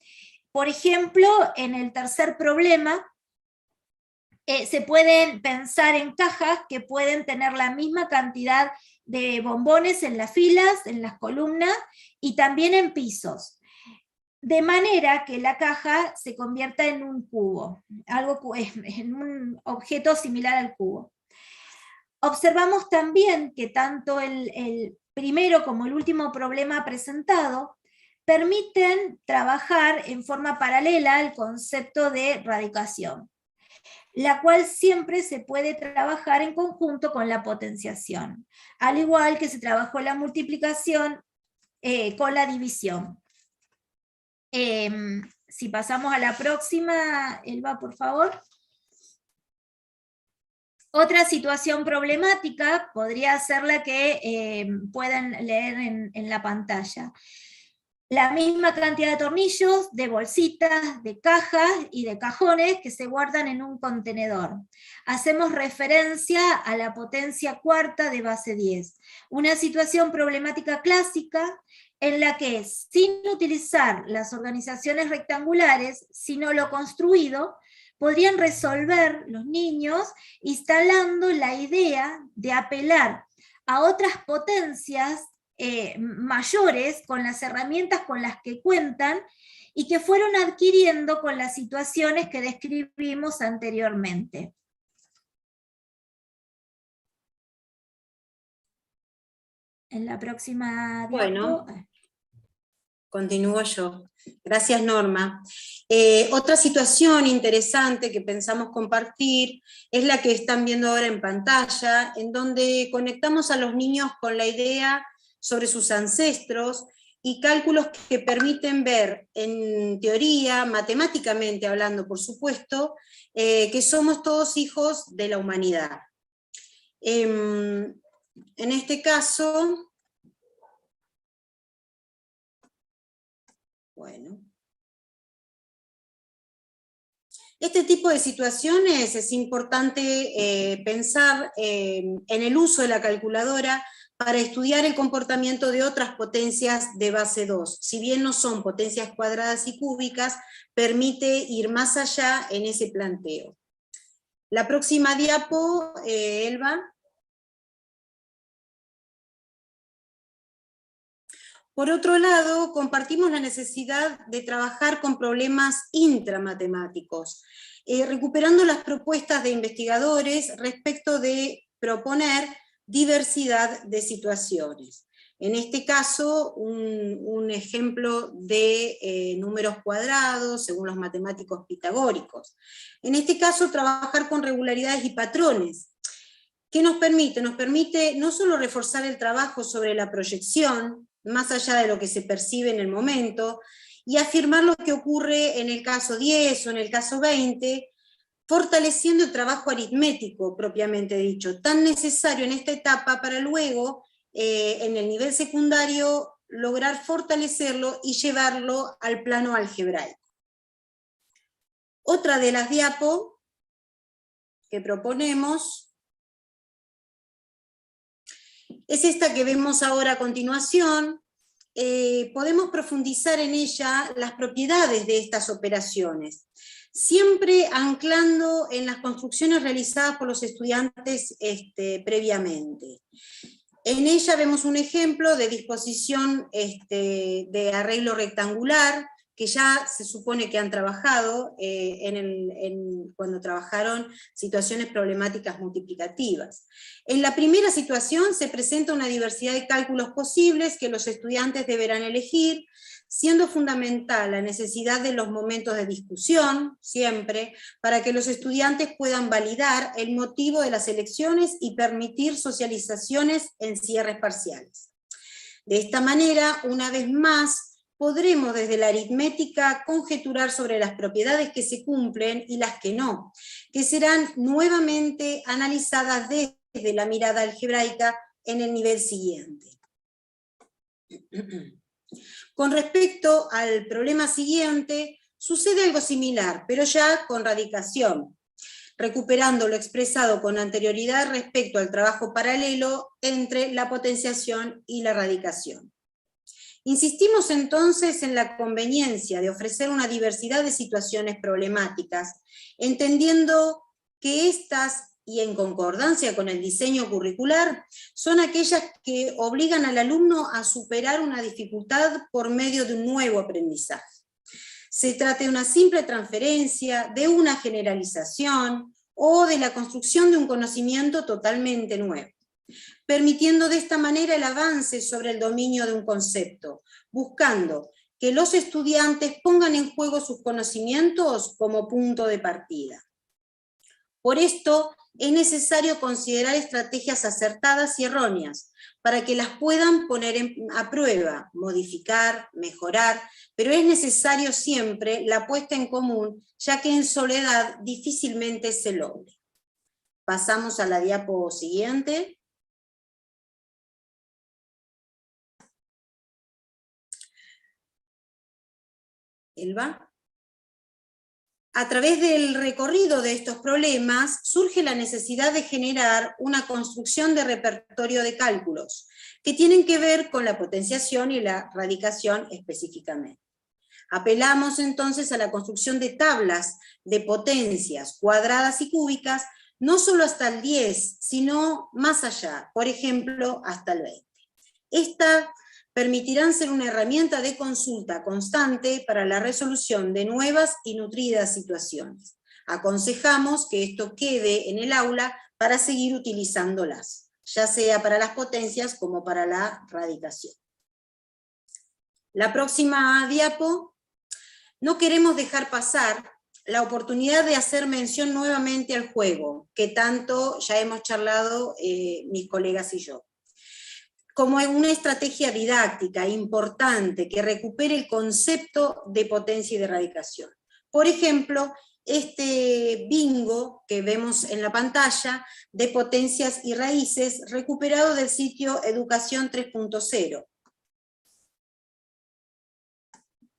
Por ejemplo, en el tercer problema, se pueden pensar en cajas que pueden tener la misma cantidad de bombones en las filas, en las columnas, y también en pisos, de manera que la caja se convierta en un cubo, en un objeto similar al cubo. Observamos también que tanto el primero como el último problema presentado permiten trabajar en forma paralela el concepto de radicación, la cual siempre se puede trabajar en conjunto con la potenciación, al igual que se trabajó la multiplicación con la división. Si pasamos a la próxima, Elba, por favor. Otra situación problemática podría ser la que puedan leer en la pantalla. La misma cantidad de tornillos, de bolsitas, de cajas y de cajones que se guardan en un contenedor. Hacemos referencia a la potencia cuarta de base 10. Una situación problemática clásica en la que, sin utilizar las organizaciones rectangulares, sino lo construido, podrían resolver los niños instalando la idea de apelar a otras potencias mayores con las herramientas con las que cuentan y que fueron adquiriendo con las situaciones que describimos anteriormente. En la próxima diapo. Bueno, continúo yo. Gracias, Norma. Otra situación interesante que pensamos compartir es la que están viendo ahora en pantalla, en donde conectamos a los niños con la idea sobre sus ancestros y cálculos que permiten ver en teoría, matemáticamente hablando por supuesto, que somos todos hijos de la humanidad. En este caso, bueno, este tipo de situaciones es importante pensar en el uso de la calculadora para estudiar el comportamiento de otras potencias de base 2. Si bien no son potencias cuadradas y cúbicas, permite ir más allá en ese planteo. La próxima diapo, Elba. Por otro lado, compartimos la necesidad de trabajar con problemas intramatemáticos, recuperando las propuestas de investigadores respecto de proponer diversidad de situaciones. En este caso, un ejemplo de números cuadrados, según los matemáticos pitagóricos. En este caso, trabajar con regularidades y patrones. ¿Qué nos permite? Nos permite no solo reforzar el trabajo sobre la proyección, más allá de lo que se percibe en el momento, y afirmar lo que ocurre en el caso 10 o en el caso 20, fortaleciendo el trabajo aritmético propiamente dicho, tan necesario en esta etapa para luego, en el nivel secundario, lograr fortalecerlo y llevarlo al plano algebraico. Otra de las diapos que proponemos es esta que vemos ahora a continuación. Podemos profundizar en ella las propiedades de estas operaciones, siempre anclando en las construcciones realizadas por los estudiantes previamente. En ella vemos un ejemplo de disposición de arreglo rectangular, que ya se supone que han trabajado cuando trabajaron situaciones problemáticas multiplicativas. En la primera situación se presenta una diversidad de cálculos posibles que los estudiantes deberán elegir, siendo fundamental la necesidad de los momentos de discusión, siempre, para que los estudiantes puedan validar el motivo de las elecciones y permitir socializaciones en cierres parciales. De esta manera, una vez más, podremos desde la aritmética conjeturar sobre las propiedades que se cumplen y las que no, que serán nuevamente analizadas desde la mirada algebraica en el nivel siguiente. Con respecto al problema siguiente, sucede algo similar, pero ya con radicación, recuperando lo expresado con anterioridad respecto al trabajo paralelo entre la potenciación y la radicación. Insistimos entonces en la conveniencia de ofrecer una diversidad de situaciones problemáticas, entendiendo que estas, y en concordancia con el diseño curricular, son aquellas que obligan al alumno a superar una dificultad por medio de un nuevo aprendizaje. Se trata de una simple transferencia, de una generalización, o de la construcción de un conocimiento totalmente nuevo, permitiendo de esta manera el avance sobre el dominio de un concepto, buscando que los estudiantes pongan en juego sus conocimientos como punto de partida. Por esto, es necesario considerar estrategias acertadas y erróneas, para que las puedan poner a prueba, modificar, mejorar, pero es necesario siempre la puesta en común, ya que en soledad difícilmente se logre. Pasamos a la diapo siguiente. Elba. A través del recorrido de estos problemas surge la necesidad de generar una construcción de repertorio de cálculos que tienen que ver con la potenciación y la radicación específicamente. Apelamos entonces a la construcción de tablas de potencias cuadradas y cúbicas, no solo hasta el 10, sino más allá, por ejemplo, hasta el 20. Esta permitirán ser una herramienta de consulta constante para la resolución de nuevas y nutridas situaciones. Aconsejamos que esto quede en el aula para seguir utilizándolas, ya sea para las potencias como para la radicación. La próxima diapo, no queremos dejar pasar la oportunidad de hacer mención nuevamente al juego, que tanto ya hemos charlado mis colegas y yo, como una estrategia didáctica importante que recupere el concepto de potencia y de radicación. Por ejemplo, este bingo que vemos en la pantalla de potencias y raíces, recuperado del sitio Educación 3.0.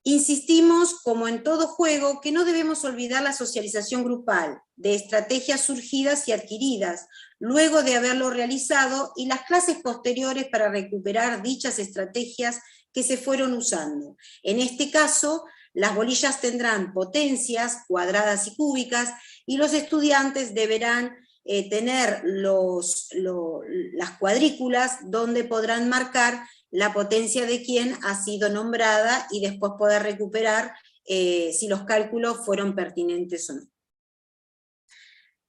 Insistimos, como en todo juego, que no debemos olvidar la socialización grupal, de estrategias surgidas y adquiridas, luego de haberlo realizado, y las clases posteriores para recuperar dichas estrategias que se fueron usando. En este caso, las bolillas tendrán potencias cuadradas y cúbicas, y los estudiantes deberán tener las cuadrículas donde podrán marcar la potencia de quien ha sido nombrada y después poder recuperar si los cálculos fueron pertinentes o no.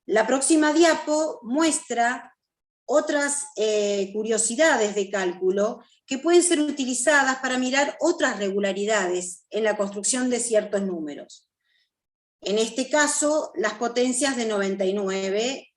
La próxima diapo muestra otras curiosidades de cálculo que pueden ser utilizadas para mirar otras regularidades en la construcción de ciertos números. En este caso, las potencias de 99,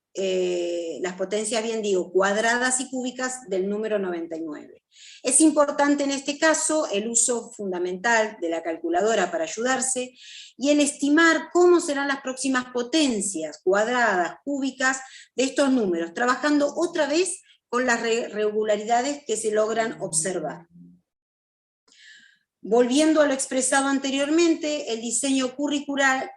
las potencias, bien digo, cuadradas y cúbicas del número 99. Es importante en este caso el uso fundamental de la calculadora para ayudarse, y el estimar cómo serán las próximas potencias cuadradas, cúbicas de estos números, trabajando otra vez con las regularidades que se logran observar. Volviendo a lo expresado anteriormente, el diseño curricular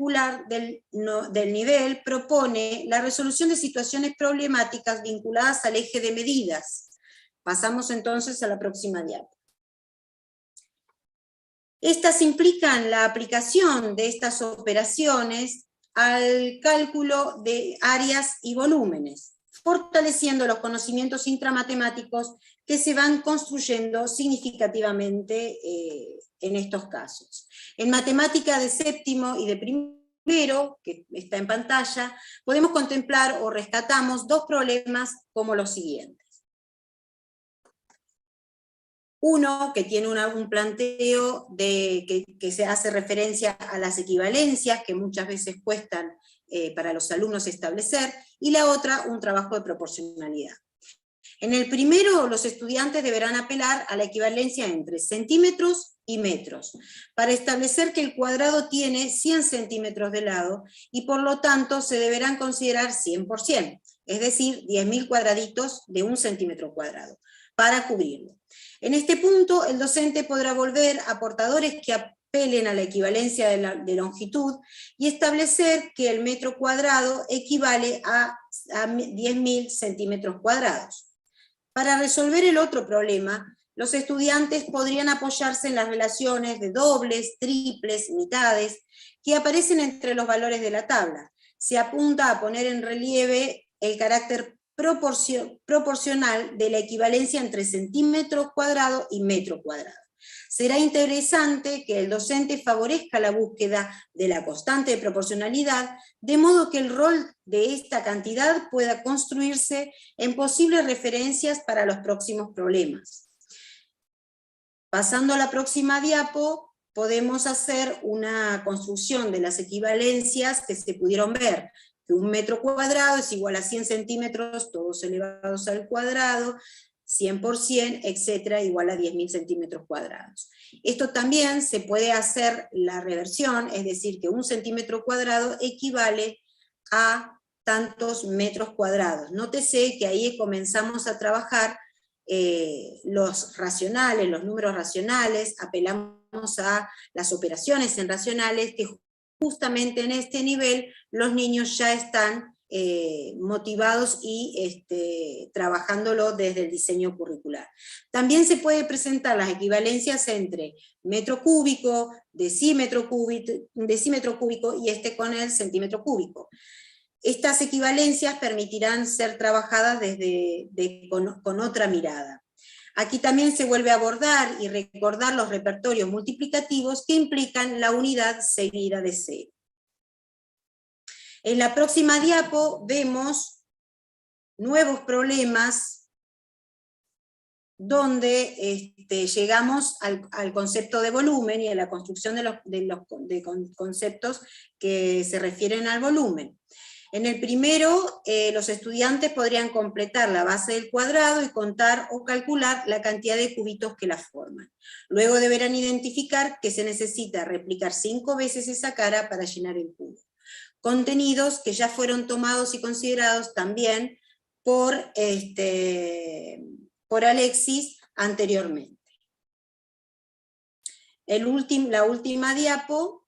del nivel propone la resolución de situaciones problemáticas vinculadas al eje de medidas. Pasamos entonces a la próxima diapositiva. Estas implican la aplicación de estas operaciones al cálculo de áreas y volúmenes, fortaleciendo los conocimientos intramatemáticos que se van construyendo significativamente en estos casos. En matemática de séptimo y de primero, que está en pantalla, podemos contemplar o rescatamos dos problemas como los siguientes. Uno, que tiene un planteo que se hace referencia a las equivalencias, que muchas veces cuestan para los alumnos establecer, y la otra, un trabajo de proporcionalidad. En el primero, los estudiantes deberán apelar a la equivalencia entre centímetros y metros, para establecer que el cuadrado tiene 100 centímetros de lado, y por lo tanto se deberán considerar 100%, es decir, 10.000 cuadraditos de 1 centímetro cuadrado, para cubrirlo. En este punto, el docente podrá volver a portadores que apelen a la equivalencia de longitud y establecer que el metro cuadrado equivale a 10.000 centímetros cuadrados. Para resolver el otro problema, los estudiantes podrían apoyarse en las relaciones de dobles, triples, mitades, que aparecen entre los valores de la tabla. Se apunta a poner en relieve el carácter proporcional de la equivalencia entre centímetro cuadrado y metro cuadrado. Será interesante que el docente favorezca la búsqueda de la constante de proporcionalidad, de modo que el rol de esta cantidad pueda construirse en posibles referencias para los próximos problemas. Pasando a la próxima diapo, podemos hacer una construcción de las equivalencias que se pudieron ver, que 1 metro cuadrado es igual a 100 centímetros, todos elevados al cuadrado, 100%, etcétera, igual a 10.000 centímetros cuadrados. Esto también se puede hacer la reversión, es decir, que 1 centímetro cuadrado equivale a tantos metros cuadrados. Nótese que ahí comenzamos a trabajar los racionales, los números racionales, apelamos a las operaciones en racionales, que justamente en este nivel los niños ya están motivados y trabajándolo desde el diseño curricular. También se puede presentar las equivalencias entre metro cúbico, decímetro cúbico y con el centímetro cúbico. Estas equivalencias permitirán ser trabajadas con otra mirada. Aquí también se vuelve a abordar y recordar los repertorios multiplicativos que implican la unidad seguida de 0. En la próxima diapo vemos nuevos problemas donde llegamos al concepto de volumen y a la construcción de conceptos que se refieren al volumen. En el primero, los estudiantes podrían completar la base del cuadrado y contar o calcular la cantidad de cubitos que la forman. Luego deberán identificar que se necesita replicar 5 veces esa cara para llenar el cubo. Contenidos que ya fueron tomados y considerados también por Alexis anteriormente. La última diapo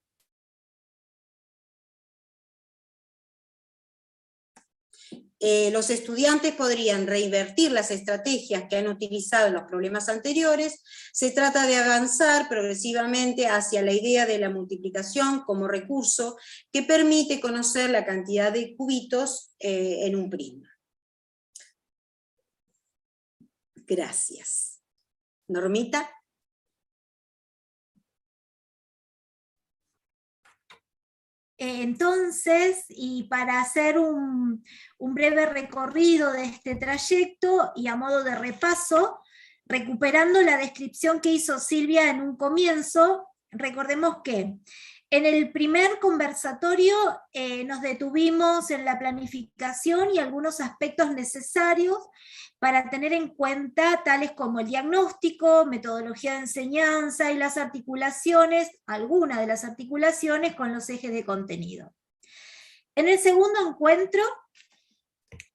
los estudiantes podrían reinvertir las estrategias que han utilizado en los problemas anteriores. Se trata de avanzar progresivamente hacia la idea de la multiplicación como recurso que permite conocer la cantidad de cubitos en un prisma. Gracias. Normita. Entonces, y para hacer un breve recorrido de este trayecto y a modo de repaso, recuperando la descripción que hizo Silvia en un comienzo, recordemos que en el primer conversatorio nos detuvimos en la planificación y algunos aspectos necesarios para tener en cuenta, tales como el diagnóstico, metodología de enseñanza y las articulaciones, algunas de las articulaciones con los ejes de contenido. En el segundo encuentro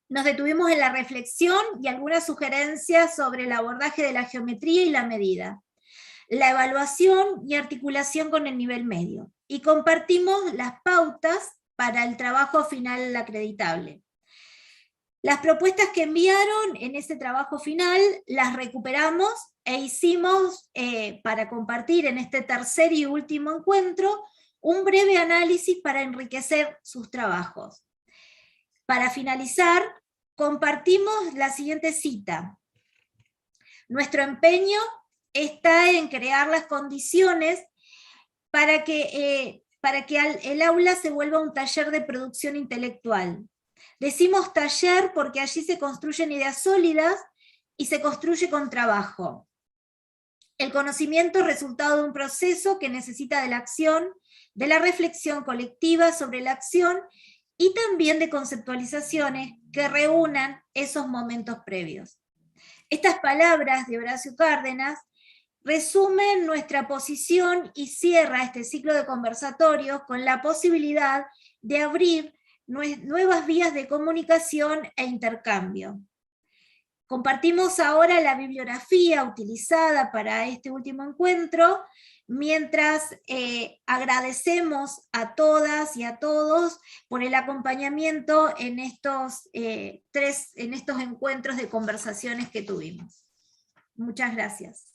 nos detuvimos en la reflexión y algunas sugerencias sobre el abordaje de la geometría y la medida, la evaluación y articulación con el nivel medio, y compartimos las pautas para el trabajo final acreditable. Las propuestas que enviaron en ese trabajo final las recuperamos e hicimos, para compartir en este tercer y último encuentro, un breve análisis para enriquecer sus trabajos. Para finalizar, compartimos la siguiente cita. Nuestro empeño está en crear las condiciones para que el aula se vuelva un taller de producción intelectual. Decimos taller porque allí se construyen ideas sólidas y se construye con trabajo. El conocimiento es resultado de un proceso que necesita de la acción, de la reflexión colectiva sobre la acción y también de conceptualizaciones que reúnan esos momentos previos. Estas palabras de Horacio Cárdenas resumen nuestra posición y cierra este ciclo de conversatorios con la posibilidad de abrir nuevas vías de comunicación e intercambio. Compartimos ahora la bibliografía utilizada para este último encuentro, mientras agradecemos a todas y a todos por el acompañamiento en estos encuentros de conversaciones que tuvimos. Muchas gracias.